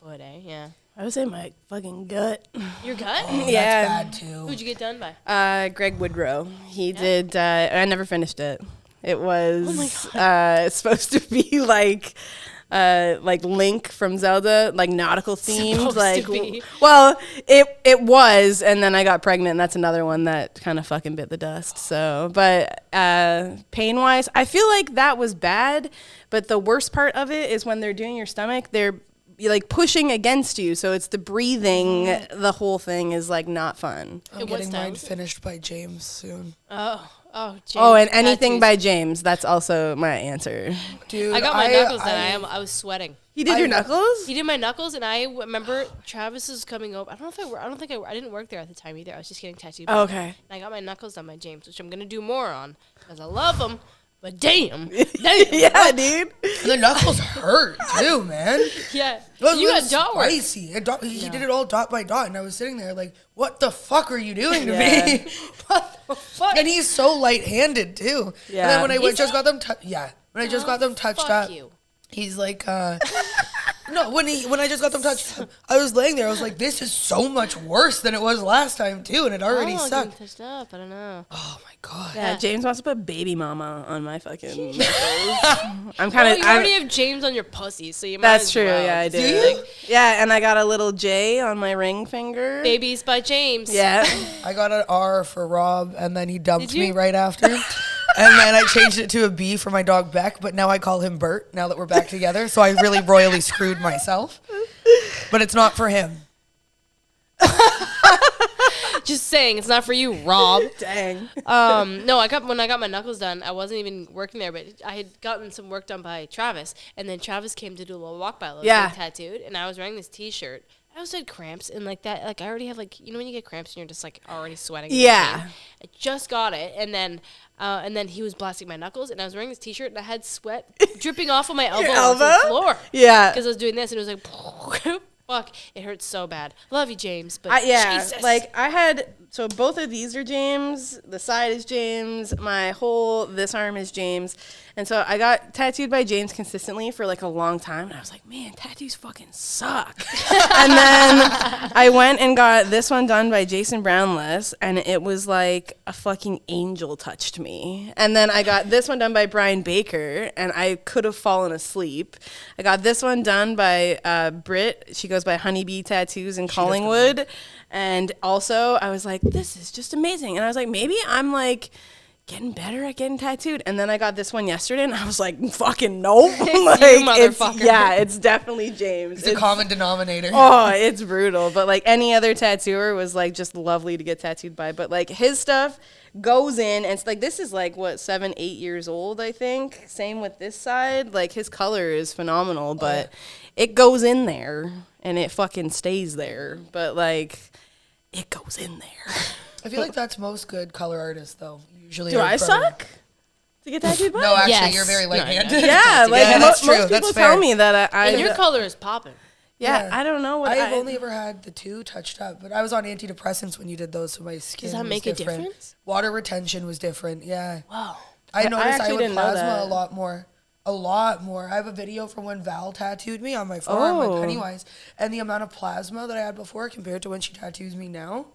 Foot, eh? Yeah. I would say my fucking gut. Your gut? Oh, Yeah. That's bad too. Who'd you get done by? Greg Woodrow. He did. I never finished it. It was supposed to be like Link from Zelda, like nautical themed. Supposed Like, to be. well, it was, and then I got pregnant. And that's another one that kind of fucking bit the dust. So, but pain wise, I feel like that was bad. But the worst part of it is when they're doing your stomach, they're like pushing against you, so it's the breathing. The whole thing is like not fun. I'm What getting style mine is it? finished by James soon. James, Oh, and anything tattoos. by James. That's also my answer. Dude, I got my knuckles done. I was sweating. He did your knuckles? He did my knuckles, and I remember Travis was coming over. I didn't work there at the time either. I was just getting tattooed. Oh, okay. And I got my knuckles done by James, which I'm gonna do more on because I love them. But damn, Yeah, dude. The knuckles hurt too, man. yeah, It was you really got dot work. spicy. He did it all dot by dot, and I was sitting there like, "What the fuck are you doing to Yeah. me?" What the fuck? And he's so light-handed too. Yeah. And then when I Is just he? got them, when I just got them touched Fuck up, you. he's like, no, when I just got them touched up, I was laying there. I was like, "This is so much worse than it was last time too," and it already Oh, sucked. touched up. I don't know. Oh my god. Yeah, James wants to put baby mama on my fucking knuckles. I'm Well, kind of. you already have James on your pussy, so you might That's as true. well. Yeah, I Just do. like, Yeah, and I got a little J on my ring finger. Babies by James. Yeah. I got an R for Rob, and then he dumped Did me you? right after. And then I changed it to a B for my dog Beck, but now I call him Bert now that we're back together. So I really royally screwed myself. But it's not for him. Just saying, it's not for you, Rob. Dang. No, when I got my knuckles done, I wasn't even working there, but I had gotten some work done by Travis, and then Travis came to do a little walk by, Yeah. tattooed, and I was wearing this T-shirt. I also had cramps and like that. Like I already have like when you get cramps and you're just like already sweating. in Yeah. pain. I just got it, and then he was blasting my knuckles, and I was wearing this T-shirt, and I had sweat dripping off of my elbow onto the elbow? floor. Yeah. Because I was doing this, and it was like, fuck, it hurts so bad. Love you, James, but Yeah, Jesus. like I had, so both of these are James, the side is James, this arm is James. And so I got tattooed by James consistently for like a long time. And I was like, man, tattoos fucking suck. And then I went and got this one done by Jason Brownless. And it was like a fucking angel touched me. And then I got this one done by Brian Baker. And I could have fallen asleep. I got this one done by Britt. She goes by Honeybee Tattoos in Collingwood. And also I was like, this is just amazing. And I was like, maybe I'm like getting better at getting tattooed. And then I got this one yesterday and I was like, fucking nope. Like, motherfucker. it's definitely James. It's a common denominator. Oh, it's brutal. But like any other tattooer was like just lovely to get tattooed by. But like his stuff goes in, and it's like this is like what 7-8 years old, I think. Same with this side. Like his color is phenomenal, but it goes in there and it fucking stays there. But like it goes in there. I feel like that's most good color artists, though. Usually, Do are I from- suck to get tattooed by? No, actually, Yes. you're very No, I know. light-handed. Yeah, like Yeah, that's true. most people That's tell fair. me that and your color is popping. yeah, I don't know what I've only ever had the 2 touched up, but I was on antidepressants when you did those, so my skin that was make a different. difference? Water retention was different, yeah. Wow. I noticed I actually would didn't know plasma that. a lot more. A lot more. I have a video from when Val tattooed me on my forearm, Oh. like Pennywise, and the amount of plasma that I had before compared to when she tattoos me now.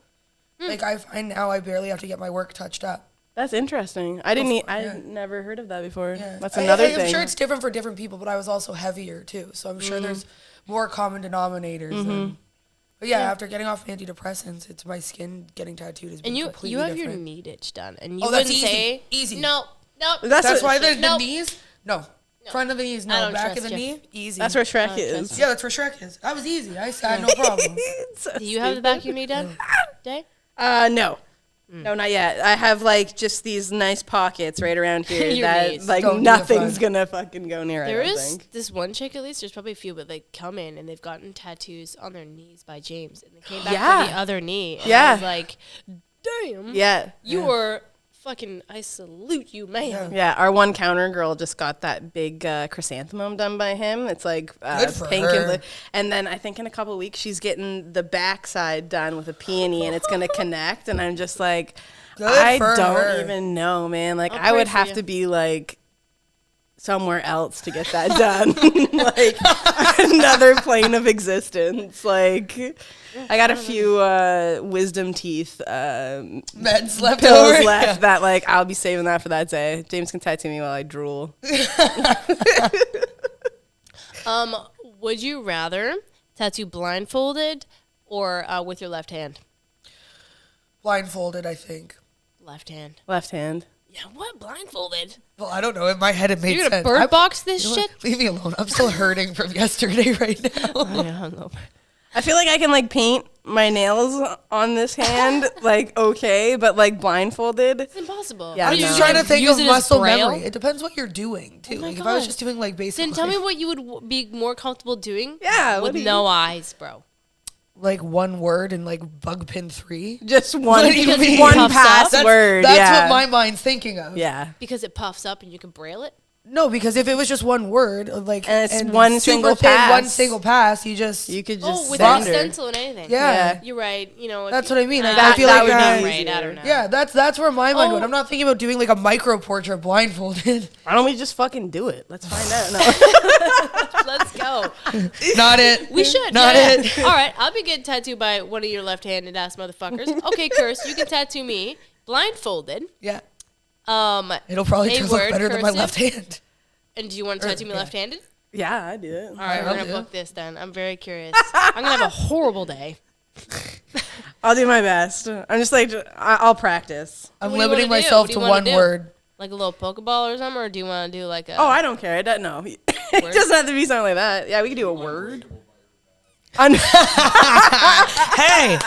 Like, I find now I barely have to get my work touched up. That's interesting. I didn't. I Yeah. never heard of that before. Yeah. That's another I'm thing. sure it's different for different people, but I was also heavier too, so I'm sure there's more common denominators. But yeah, after getting off antidepressants, it's my skin getting tattooed has been And you completely have your different. knee itch done, and you Oh, that's wouldn't easy. say Easy. No, no. That's That's what- why the Nope. knees, front of the knees, I no, don't back of trust the you. knee, easy. That's where Shrek Oh, is. Yeah, that's where Shrek is. That was easy. I said no problem. So Do you have the back of your knee done, Day? No. No, not yet. I have like just these nice pockets right around here Your that knees. like Don't do the nothing's front. gonna fucking go near. There I don't is think. this one chick, at least. There's probably a few, but they come in and they've gotten tattoos on their knees by James, and they came back Yeah. for the other knee. And I Yeah. was like, damn. Yeah. You are fucking. I salute you, man. Yeah, our one counter girl just got that big chrysanthemum done by him. It's like Good for pink her. and blue. And then I think in a couple of weeks she's getting the backside done with a peony, and it's gonna connect. And I'm just like, Good I for don't her. even know, man. Like I'll I would pray for have you. to be like somewhere else to get that done, like another plane of existence. Like I got a few wisdom teeth Meds left pills over. left that like I'll be saving that for that day. James can tattoo me while I drool. Would you rather tattoo blindfolded or with your left hand? Blindfolded, I think. Left hand. Left hand. Yeah, what? Blindfolded? Well, I don't know. In my head, it made You're gonna sense. bird I'm- box this you know what? shit? Leave me alone. I'm still hurting from yesterday right now. Oh, yeah, hungover. I feel like I can like paint my nails on this hand like okay, but like blindfolded. It's impossible. Yeah, Are I'm you just no. trying to think use of it as muscle Braille? memory. It depends what you're doing too. my Like if I was God. just doing like basic, Then tell me life, what you would be more comfortable doing. Yeah, with what do you- no eyes, bro. like one word and like bug pin 3. Just one What do you mean? one Puffs up? password. That's yeah. what my mind's thinking of. yeah. Because it puffs up and you can braille it. No, because if it was just one word, like And it's one super single thin, one pass. single pass, you just You could Oh, just with an send her. stencil and anything. yeah. Yeah. You're right. You know. if That's you- what I mean. Like, that, I feel that like would that- be right. I don't know. Yeah, that's where my mind went. Oh. I'm not thinking about doing like a micro portrait blindfolded. Why don't we just fucking do it? Let's find out. No. Let's go. Not it. We should. Not yeah. it. All right. I'll be getting tattooed by one of your left-handed ass motherfuckers. Okay, Curse, you can tattoo me blindfolded. Yeah. A It'll probably just look word, better than my cursive? left hand. And do you want to tattoo me yeah. left-handed? Yeah, I do it. All right, we're I'll gonna do it. book this then. I'm very curious. I'm gonna have a horrible day. I'll do my best. I'm just like I'll practice. I'm What do you limiting wanna do? myself What do to you wanna one do? word. Like a little Pokeball or something, or do you want to do like a? Oh, I don't care. It doesn't. No, it Word? doesn't have to be something like that. Yeah, we could do a word. Hey,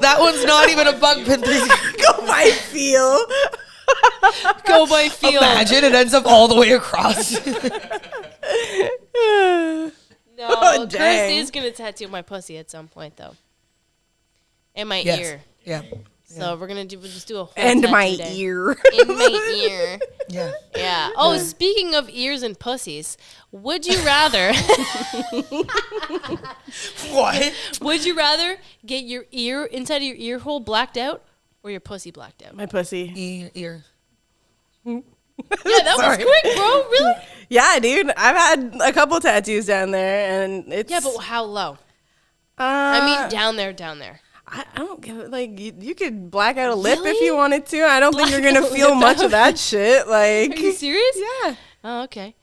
that one's not even a bug pin 3. Go by feel. go by feel. Imagine it ends up all the way across. No, Oh, Chris dang. is gonna tattoo my pussy at some point though, and my Yes. ear. Yeah. So we're gonna just do a whole And tattoo my day. ear. In my ear. Yeah. Yeah. Oh, speaking of ears and pussies, would you rather? What? Would you rather get your ear inside of your ear hole blacked out or your pussy blacked out? My pussy. Ear. Yeah, that was Sorry. quick, bro. Really? Yeah, dude. I've had a couple tattoos down there, and it's. Yeah, but how low? I I mean, down there. I don't give it. Like, you could black out a lip if Really? you wanted to. I don't think you're gonna Black feel a much lip of that shit. Like, Are you serious? yeah. Oh, okay.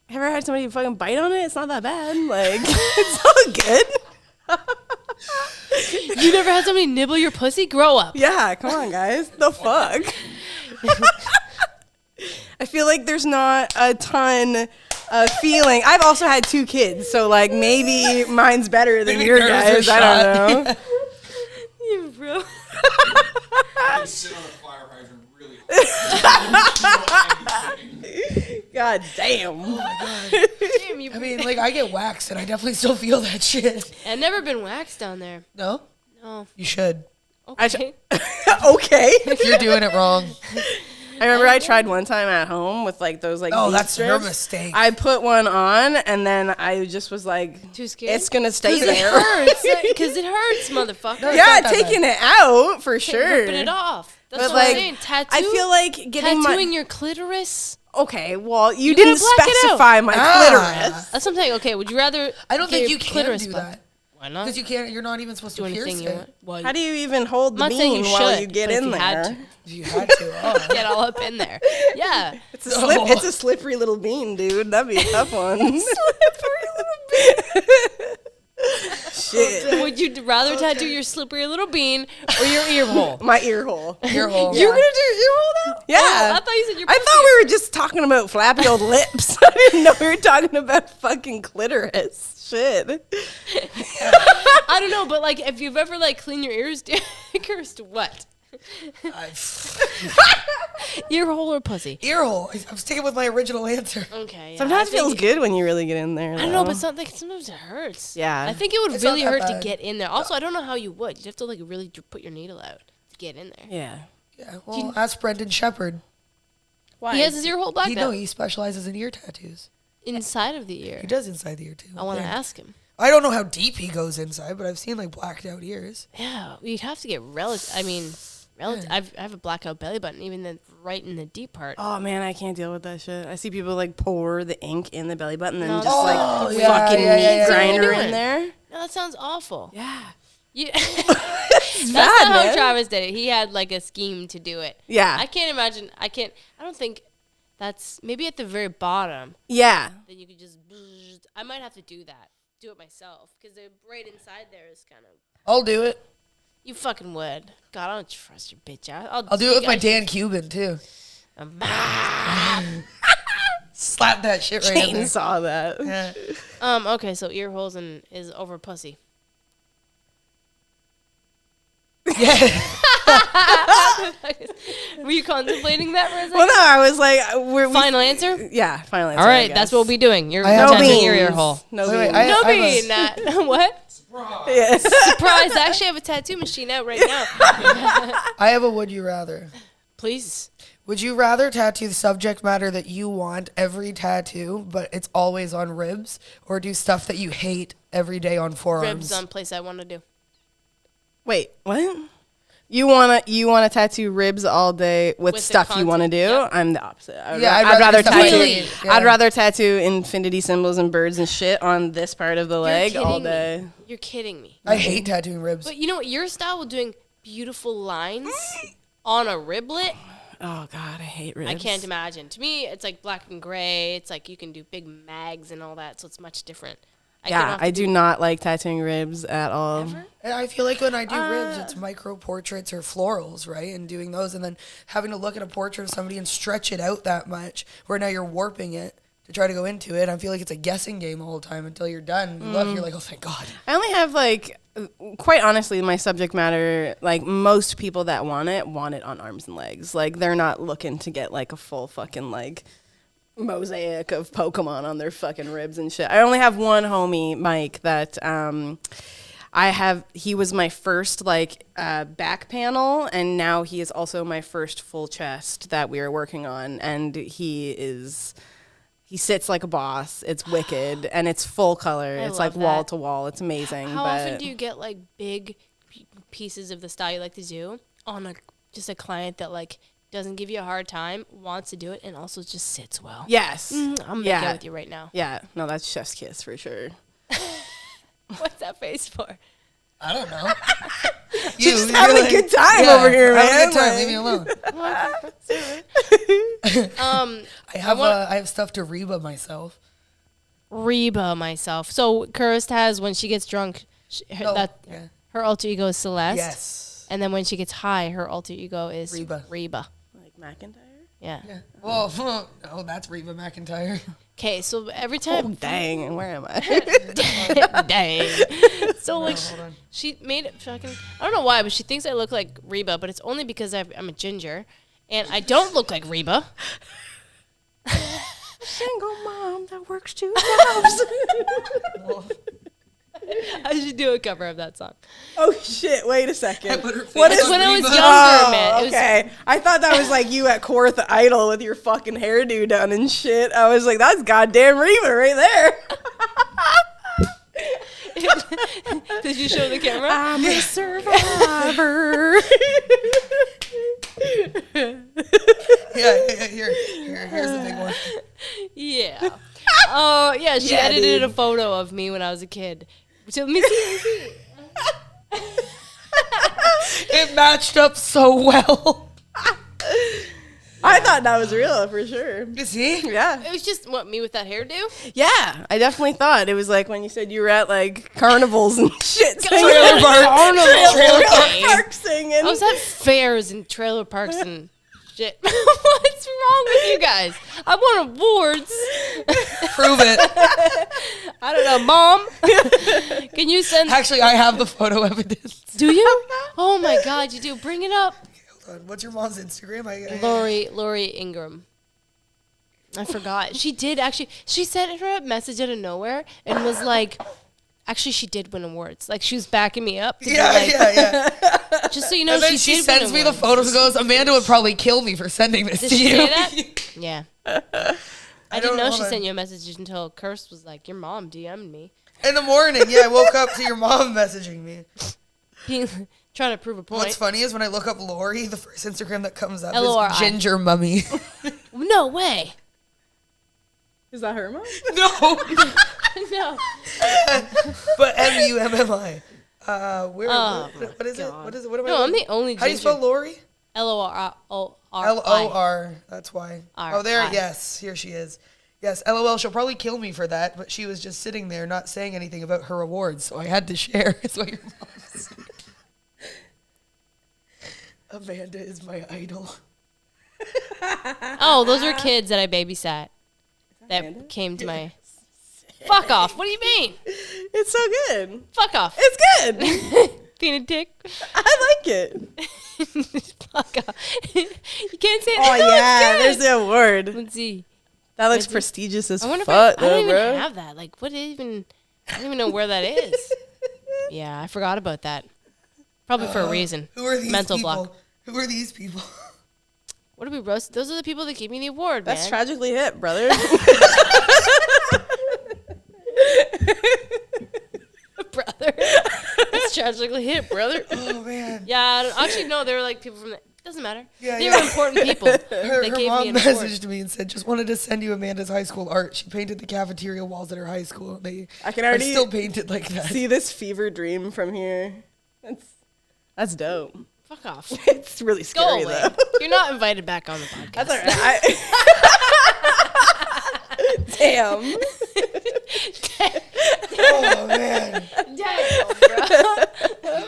Ever had somebody fucking bite on it? It's not that bad. Like, it's all good. You never had somebody nibble your pussy? Grow up. Yeah, come on, guys. The fuck? I feel like there's not a ton of feeling. I've also had 2 kids, so like maybe mine's better than Maybe your nerves guys. are I don't know. Yeah, bro. Sit on a fire hydrant really hard. God damm. Damn, you. I mean, like I get waxed and I definitely still feel that shit. I've never been waxed down there. No? No. You should. Okay. Okay. You're doing it wrong. I remember I tried one time at home with like those like Oh, bead that's your strips. mistake. I put one on and then I just was like, Too scared? it's gonna stay It there. hurts. Because it hurts, motherfucker. No, Yeah, not that taking it out for Ripping sure. it off. That's But what I'm like, saying. Tattoo. I feel like getting tattooing my your clitoris Okay, well, you gotta didn't black it out. specify my clitoris. That's what I'm saying. Okay, would you rather? I don't get think your you can clitoris do black? that. Why not? Because you can't. You're not even supposed Do to pierce anything you it. want. Well, How do you even hold the I'm not saying bean you while should, you get but if in you had there? to. If you had to. Oh. Get all up in there. Yeah. It's a slippery little bean, dude. That'd be a tough one. Slippery little bean. Shit. Would you rather tattoo your slippery little bean or your ear hole? My ear hole. Ear hole. You're gonna do ear hole now? Yeah. Oh, I thought you said your I pussy. thought we were just talking about flappy old lips. I didn't know we were talking about fucking clitoris. Shit. I don't know, but like if you've ever like cleaned your ears, cursed what? Ear hole or pussy? Ear hole. I'm sticking with my original answer. Okay. Yeah, Sometimes I it feels think- good when you really get in there. I don't know, but sometimes it hurts. Yeah. I think it would It's not really that hurt to bad. get in there. Also, I don't know how you would. You'd have to like really put your needle out to get in there. Yeah. Yeah. Well, ask Brendan Shepard. Why? He has his ear hole black now. He specializes in ear tattoos. Inside of the ear. He does inside the ear too. I want to Yeah. ask him. I don't know how deep he goes inside, but I've seen like blacked out ears. Yeah, you'd have to get relative. I mean, I have a blackout belly button, even then right in the deep part. Oh man, I can't deal with that shit. I see people like pour the ink in the belly button and No, just that's like Oh, yeah, fucking yeah, meat yeah, yeah. grinder What are you in doing? there. No, that sounds awful. Yeah. You, It's that's bad, not how man. Travis did it. He had like a scheme to do it. Yeah. I can't imagine. I don't think that's maybe at the very bottom. Yeah. Then you could just. I might have to do that. Do it myself because right inside there is kind of. I'll do it. You fucking would. God, I don't trust your bitch ass. I'll do it with my Dan Cuban too. Slap that shit right in there. Chainsaw that. Yeah. Okay, so ear holes is over pussy. Yeah. Were you contemplating that for a second? Well, no, I was like, Final answer? Yeah, final answer. All I right, guess. that's what we'll be doing. You're I have tattooing beans. your ear hole. No Wait, wait, beans. I- No have a- bean. That. What? Yeah. Surprise! I actually have a tattoo machine out right now. I have a would you rather. Please. Would you rather tattoo the subject matter that you want every tattoo, but it's always on ribs, or do stuff that you hate every day on forearms? Ribs on place I want to do. Wait, what? You wanna tattoo ribs all day with the stuff you want to content, do? yeah. I'm the opposite. I'd I'd rather do stuff tattoo. I Really? hate. Yeah. I'd rather tattoo infinity symbols and birds and shit on this part of the leg You're all kidding day. me. You're kidding me. I hate tattooing ribs. But you know what? Your style of doing beautiful lines on a riblet, Oh God, I hate ribs. I can't imagine. To me, it's like black and gray. It's like you can do big mags and all that, so it's much different. Yeah, I do not like tattooing ribs at all. Ever? And I feel like when I do ribs, it's micro portraits or florals, right? And doing those, and then having to look at a portrait of somebody and stretch it out that much, where now you're warping it to try to go into it. I feel like it's a guessing game the whole time until you're done. You look, you're like, oh, thank God. I only have like, quite honestly, my subject matter. Like most people that want it on arms and legs. Like they're not looking to get like a full fucking like mosaic of Pokemon on their fucking ribs and shit. I only have one homie, Mike, that he was my first like back panel, and now he is also my first full chest that we are working on, and he sits like a boss. It's wicked, and it's full color. It's like love wall that. to wall. It's amazing. How but often do you get like big pieces of the style you like to do on just a client that like doesn't give you a hard time, wants to do it, and also just sits well? Yes. I'm making out with you right now. Yeah. No, that's chef's kiss for sure. What's that face for? I don't know. Just having a good time over here, man. Having a good time. Like- Leave me alone. Um, I have stuff to Reba myself. Reba myself. So Kurist has when she gets drunk, Yeah. her alter ego is Celeste. Yes. And then when she gets high, her alter ego is Reba. Like McIntyre? Yeah. Yeah. Well, oh, that's Reba McIntyre. Okay, so every Oh, time, dang. Where am I? dang. So like, Hold on. she made it fucking. I don't know why, but she thinks I look like Reba, but it's only because I'm a ginger, and I don't look like Reba. Single mom that works 2 jobs. I should do a cover of that song. Oh, shit. Wait a second. put her What face is on When I was Reba. younger, Oh, man. It was, okay. I thought that was like you at Korth Idol with your fucking hairdo done and shit. I was like, that's goddamn Reba right there. Did you show the camera? I'm a survivor. Here's the big one. Yeah. Oh, yeah. She edited a photo of me when I was a kid. So let me see. It matched up so well. I thought that was real for sure. You see? Yeah. It was just, what, me with that hairdo? Yeah, I definitely thought it was like when you said you were at like carnivals and shit. Trailer Park singing. I was at fairs and trailer parks and shit. What's wrong with you guys? I won awards. Prove it. I don't know, Mom. Can you send? Actually, I have the photo evidence. Do you? Oh my God, you do. Bring it up. Hold on. What's your mom's Instagram? Lori Ingram. I forgot. She did actually. She sent her a message out of nowhere and was like, actually, she did win awards. Like, she was backing me up. To be like, Yeah. Just so you know, And then she did sends win me the awards. photos and goes, Amanda would probably kill me for sending this Did to she you. say that? Yeah. I didn't know hold she on. sent you a message until Kirst was like, your mom DM'd me. In the morning, I woke up to your mom messaging me. Trying to prove a point. What's funny is when I look up Lori, the first Instagram that comes up Lori. is Ginger Mummy. No way. Is that her mom? No, No. but MUMMI. What is it? God. What is it? What am I? No, I'm the only How do you spell ginger. Lori? LORI. LOR. That's why. R. Oh, there. I. Yes, here she is. Yes, LOL. She'll probably kill me for that, but she was just sitting there, not saying anything about her awards, so I had to share. That's what your mom said. Amanda is my idol. Oh, those are kids that I babysat that Amanda? came to my. Fuck off. What do you mean? It's so good. Fuck off. It's good. Being a dick. I like it. Fuck off. You can't say Oh that. No, yeah, it's there's good. the award. Let's see. That looks prestigious as I wonder fuck, if I don't though, even bro. have that. Like, what even? I don't even know where that is. Yeah, I forgot about that. Probably for a reason. Who are these Mental people? block. Who are these people? What do we roast? Those are the people that gave me the award, That's man. tragically hip, brother. Brother. That's tragically hit, brother. Oh man. Yeah, I don't- actually, no, they were like people from the. Doesn't matter. Yeah, they yeah. were important people. Her They gave mom me an award. messaged me and said, "Just wanted to send you Amanda's high school art. She painted the cafeteria walls at her high school. They I can are already still painted like that." see this fever dream from here. That's dope. Fuck off. It's really Go scary away. though. You're not invited back on the podcast. That's all right. Damn. Oh man. Damn, bro.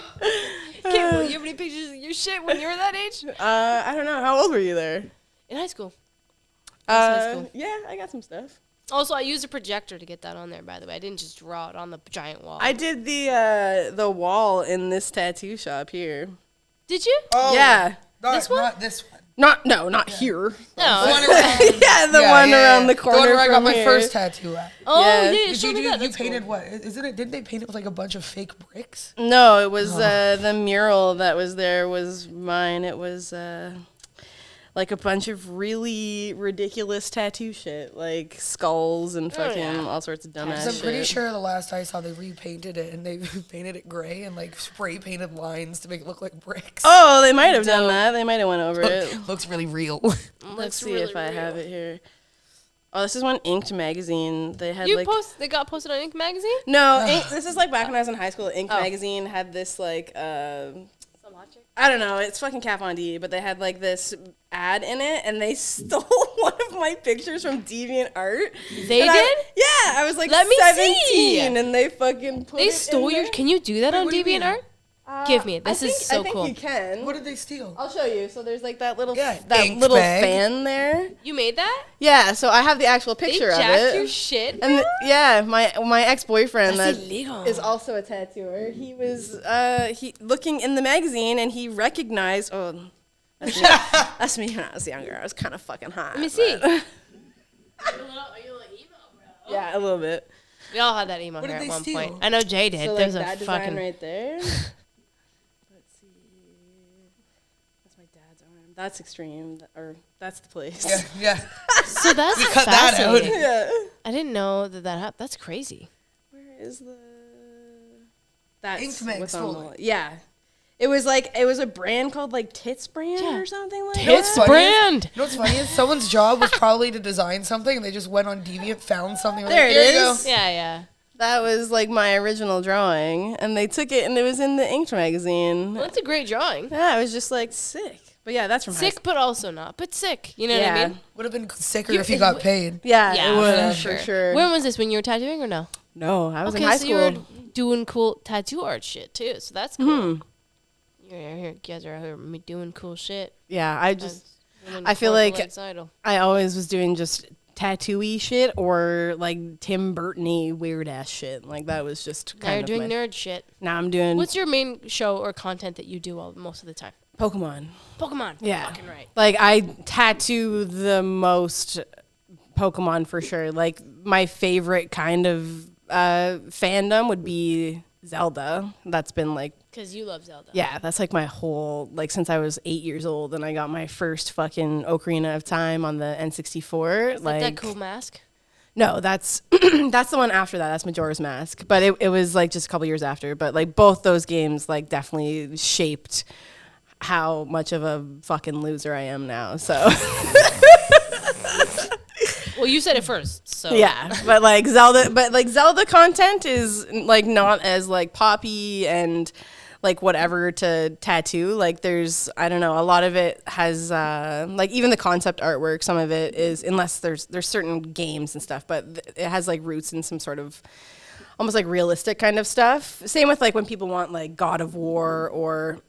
Can't believe you have any pictures of your shit when you were that age? I don't know. How old were you there? In high school. high school. Yeah, I got some stuff. Also, I used a projector to get that on there, by the way. I didn't just draw it on the giant wall. I did the wall in this tattoo shop here. Did you? Oh, Yeah. This one? Not this one. Not here. The No. one around, Yeah, the one around the corner The one where I got from my here. first tattoo at. Oh, Yeah. yeah. Did show you me do? that. You That's painted cool. what? Isn't it? Didn't they paint it with like a bunch of fake bricks? No, it was the mural that was there was mine. It was like a bunch of really ridiculous tattoo shit, like skulls and fucking yeah. all sorts of dumbass 'Cause I'm shit. pretty sure the last I saw they repainted it and they painted it gray and like spray painted lines to make it look like bricks. Oh, they might have done that. They might have went over it. Looks really real. Let's Looks see really if I real. have it here. Oh, this is one Inked magazine. They had You like they got posted on Ink magazine? no. Ink, this is like back when I was in high school. Inked Oh. magazine had this like I don't know. It's fucking Kat Von D, but they had like this ad in it, and they stole one of my pictures from DeviantArt. They And did? Yeah, I was like Let me 17, see. and they fucking put They it stole in your. there. Can you do that on what do you mean? DeviantArt? Give me it. This is so I think cool. you can. What did they steal? I'll show you. So there's like that little Yeah, that ink little bag. fan there. You made that? Yeah, so I have the actual They picture of jacked it. your shit? And yeah, my ex-boyfriend That's that illegal. is also a tattooer. He was he looking in the magazine and he recognized that's me, that's me when I was younger. I was kind of fucking hot. Let me see. but- yeah, a little bit. We all had that emo What hair did at they one steal? point. I know Jay did. So like There's that a design fucking. right there. Let's see. That's my dad's arm. That's extreme. Or that's the place. Yeah. So that's We cut that out. fascinating. Yeah. I didn't know that happened. That's crazy. Where is the? That's Inked Mag what's on stole the it. wall. Yeah. It was a brand called like Tits Brand Yeah. or something like Tits that. brand. You know what's funny is someone's job was probably to design something, and they just went on Deviant, found something. There like, it Here you is. go. Yeah. That was like my original drawing, and they took it and it was in the Inked magazine. Well, that's a great drawing. Yeah, it was just like sick. But yeah, that's from high Sick, but also not. But sick. You know what I Yeah. mean? Would have been sicker if you got paid. Yeah, Yeah, it was for sure. When was this? When you were tattooing or no? No, I was in Okay, high so you were school. doing cool tattoo art shit too. So that's cool. You're out here, you guys are out here doing cool shit. Yeah, I just Women I feel before like Alex Idol. I always was doing just tattoo-y shit or like Tim Burton-y weird ass shit. Like that was just Now you're kind of doing my, nerd shit. Now I'm doing What's your main show or content that you do most of the time? Pokemon. Pokemon. Yeah. Fucking right. Like I tattoo the most Pokemon for sure. Like my favorite kind of fandom would be Zelda. That's been like Because you love Zelda. yeah, that's like my whole like since I was 8 years old and I got my first fucking Ocarina of Time on the N64. Like that cool mask. No, that's that's the one after that. That's Majora's Mask. But it was like just a couple years after. But like both those games like definitely shaped how much of a fucking loser I am now. So Well, you said it first, so yeah, but like Zelda content is like not as like poppy and like whatever to tattoo. Like there's I don't know, a lot of it has like even the concept artwork, some of it is unless there's certain games and stuff, but it has like roots in some sort of almost like realistic kind of stuff. Same with like when people want like God of War or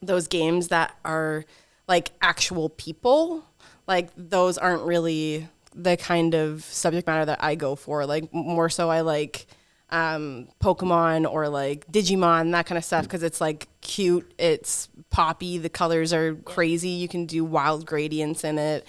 those games that are like actual people. Like those aren't really the kind of subject matter that I go for. Like more so I like Pokemon or like Digimon, that kind of stuff, because it's like cute, it's poppy, the colors are crazy, you can do wild gradients in it.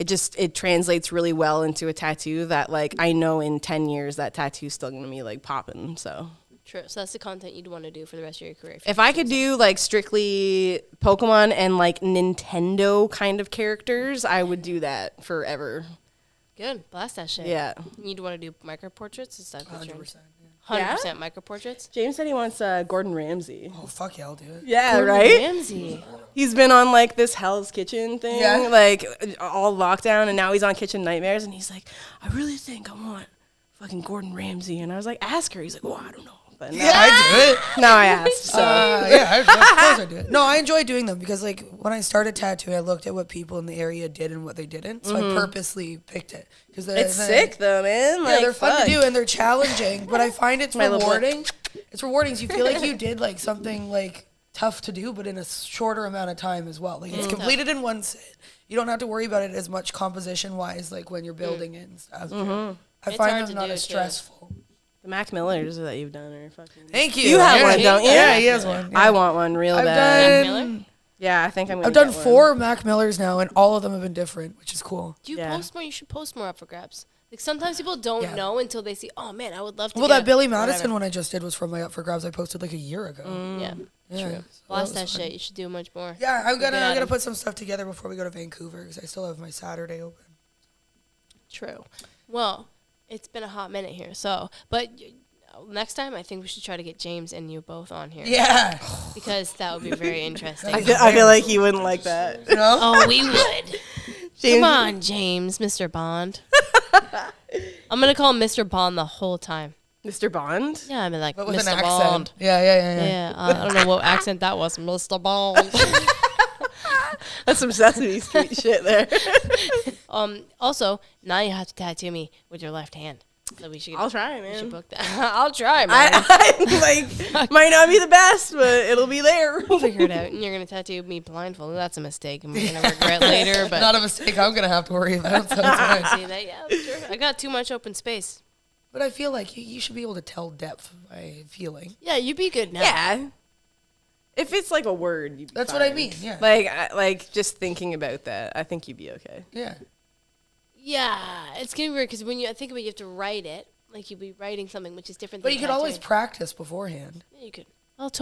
It translates really well into a tattoo that like I know in 10 years that tattoo's still gonna be like popping. So true. So that's the content you'd want to do for the rest of your career. if I could do like strictly Pokemon and like Nintendo kind of characters, I would do that forever. Good, blast that shit. Yeah. You'd want to do micro portraits and stuff. 100%. 100% micro portraits. James said he wants Gordon Ramsay. Oh, fuck yeah, I'll do it. Yeah, right? Ramsay. He's been on like this Hell's Kitchen thing, Yeah. like all lockdown, and now he's on Kitchen Nightmares, and he's like, I really think I want fucking Gordon Ramsay. And I was like, ask her. He's like, well, I don't know. But now, Yeah, I do it. now I asked. So Yeah, of course I do it. No, I enjoy doing them because, like, when I started tattooing, I looked at what people in the area did and what they didn't. So I purposely picked it because it's sick though, man. Yeah, Like, they're fun fuck. to do and they're challenging, but I find it's My little book. rewarding. It's rewarding. So you feel like you did like something like tough to do, but in a shorter amount of time as well. Like it's completed in one sit. You don't have to worry about it as much composition wise, like when you're building it and stuff. I It's find hard them to not do, as too. stressful. The Mac Millers that you've done are fucking. Thank you. You have Yeah. one, don't you? Yeah, he has one. I want one real I've bad. Miller? done. Yeah, I think I'm gonna I've done get one. 4 Mac Millers now, and all of them have been different, which is cool. Do you Yeah. post more? You should post more up for grabs. Like sometimes people don't Yeah. know until they see, oh man, I would love to Well, get that Billy whatever." Madison one I just did was from my Up for Grabs. I posted like a year ago. Yeah. Yeah, True. so Blast was that fun. shit. You should do much more. Yeah, I'm Get at gonna 'em. put some stuff together before we go to Vancouver because I still have my Saturday open. True. Well, it's been a hot minute here, so next time I think we should try to get James and you both on here. Yeah, Because that would be very interesting. I feel like he wouldn't like that. you know. Oh, we would. James, Come on, James, Mr. Bond. I'm gonna call him Mr. Bond the whole time. Mr. Bond. Yeah, I mean like But with Mr. an accent. Bond. Yeah. Yeah, I don't know what accent that was, Mr. Bond. That's some Sesame Street shit there. Also, now you have to tattoo me with your left hand. So we should. I'll try, we should man. book that. I'll try, man. I like might not be the best, but it'll be there. We'll figure it out. And you're gonna tattoo me blindfolded. That's a mistake. I'm gonna regret later. But Not a mistake I'm gonna have to worry about. So it's fine. see that? Yeah, sure. I got too much open space. But I feel like you should be able to tell depth by feeling. Yeah, you'd be good now. Yeah. If it's like a word, you'd be That's what I fine. mean. Yeah. Like just thinking about that, I think you'd be okay. Yeah. Yeah, it's gonna be weird because when you think about it, you have to write it. Like you'd be writing something, which is different. But than you could always tattooing. practice beforehand. Yeah, you could. Let's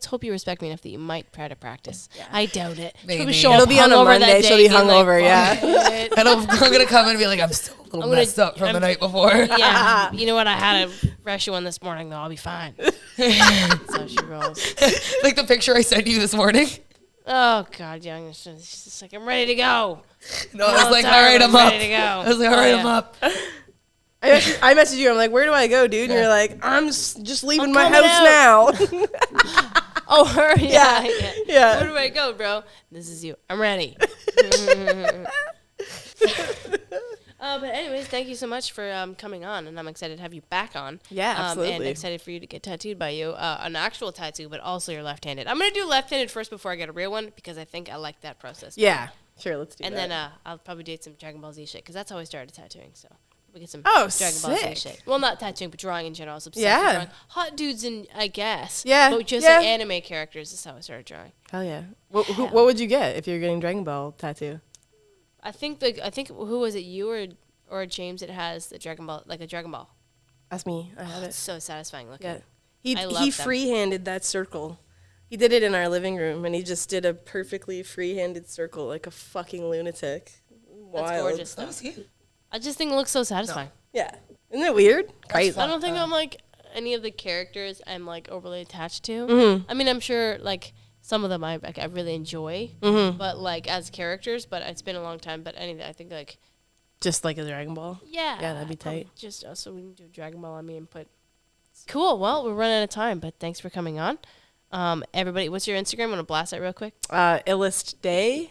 hope you respect me enough that you might try to practice. I doubt it. Maybe. She'll show It'll up be on a hungover that Monday, day she'll be being like, hungover, yeah. "Fuck it." And I'm gonna come in and be like, I'm still a little I'm gonna- messed up from the I'm- night before. Yeah, you know what? I had a fresh one this morning, though. I'll be fine. So she rolls. balls. Like the picture I sent you this morning. Oh God, young. It's just like I'm ready to go. No, I was like, all tired, right, I'm I'm up. ready to go. I was like, all right, I'm up. I messaged you. I'm like, where do I go, dude? And you're like, I'm just leaving I'm my coming house now. Oh, her. Yeah. Yeah. Where do I go, bro? This is you. I'm ready. But anyways, thank you so much for coming on, and I'm excited to have you back on. Yeah, And absolutely. excited for you to get tattooed by you, an actual tattoo, but also you're left-handed. I'm gonna do left-handed first before I get a real one because I think I like that process. Yeah. Sure, let's do And that. then I'll probably do some Dragon Ball Z shit because that's how I started tattooing. So we get some Oh, Dragon Ball sick. Z shit. Well, not tattooing, but drawing in general. I was obsessed with Yeah. drawing. Hot dudes, I guess. Yeah, But just yeah. like anime characters is how I started drawing. Hell yeah. What would you get if you're getting Dragon Ball tattoo? I think who was it? You or James that has the Dragon Ball, like a Dragon Ball. That's me. I have It's it. so satisfying looking. Yeah. He I love them. free-handed that circle. He did it in our living room, and he just did a perfectly free-handed circle like a fucking lunatic. Wild. That's gorgeous. That Though. was you. I just think it looks so satisfying. Yeah. Isn't it weird? Crazy. I don't think I'm like any of the characters I'm like overly attached to. Mm-hmm. I mean, I'm sure like some of them I really enjoy, Mm-hmm. but like as characters. But it's been a long time. But anything, I think like Just like a Dragon Ball. yeah, Yeah, that'd be probably tight. Just so we can do Dragon Ball on me and put. Cool. Well, we're running out of time, but thanks for coming on. Everybody, what's your Instagram? Want to blast that real quick? Illust Day.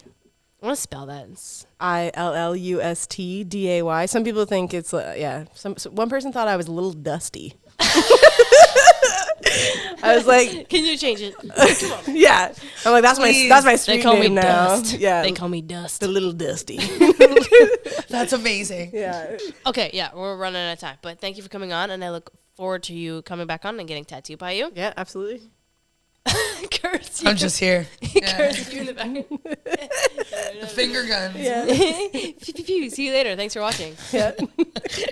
I want to spell that. It's ILLUSTDAY. Some people think it's one person thought I was a little dusty. I was like, Can you change it? yeah. I'm like, that's Please. my They street call me name now. Dust. Yeah. They call me Dust. the little dusty. That's amazing. Yeah. Okay, yeah, we're running out of time. But thank you for coming on, and I look forward to you coming back on and getting tattooed by you. Yeah, absolutely. Curse I'm just here. Yeah. Curse you in the back. The finger guns. Yeah. Pew, pew, pew. See you later. Thanks for watching. Yeah.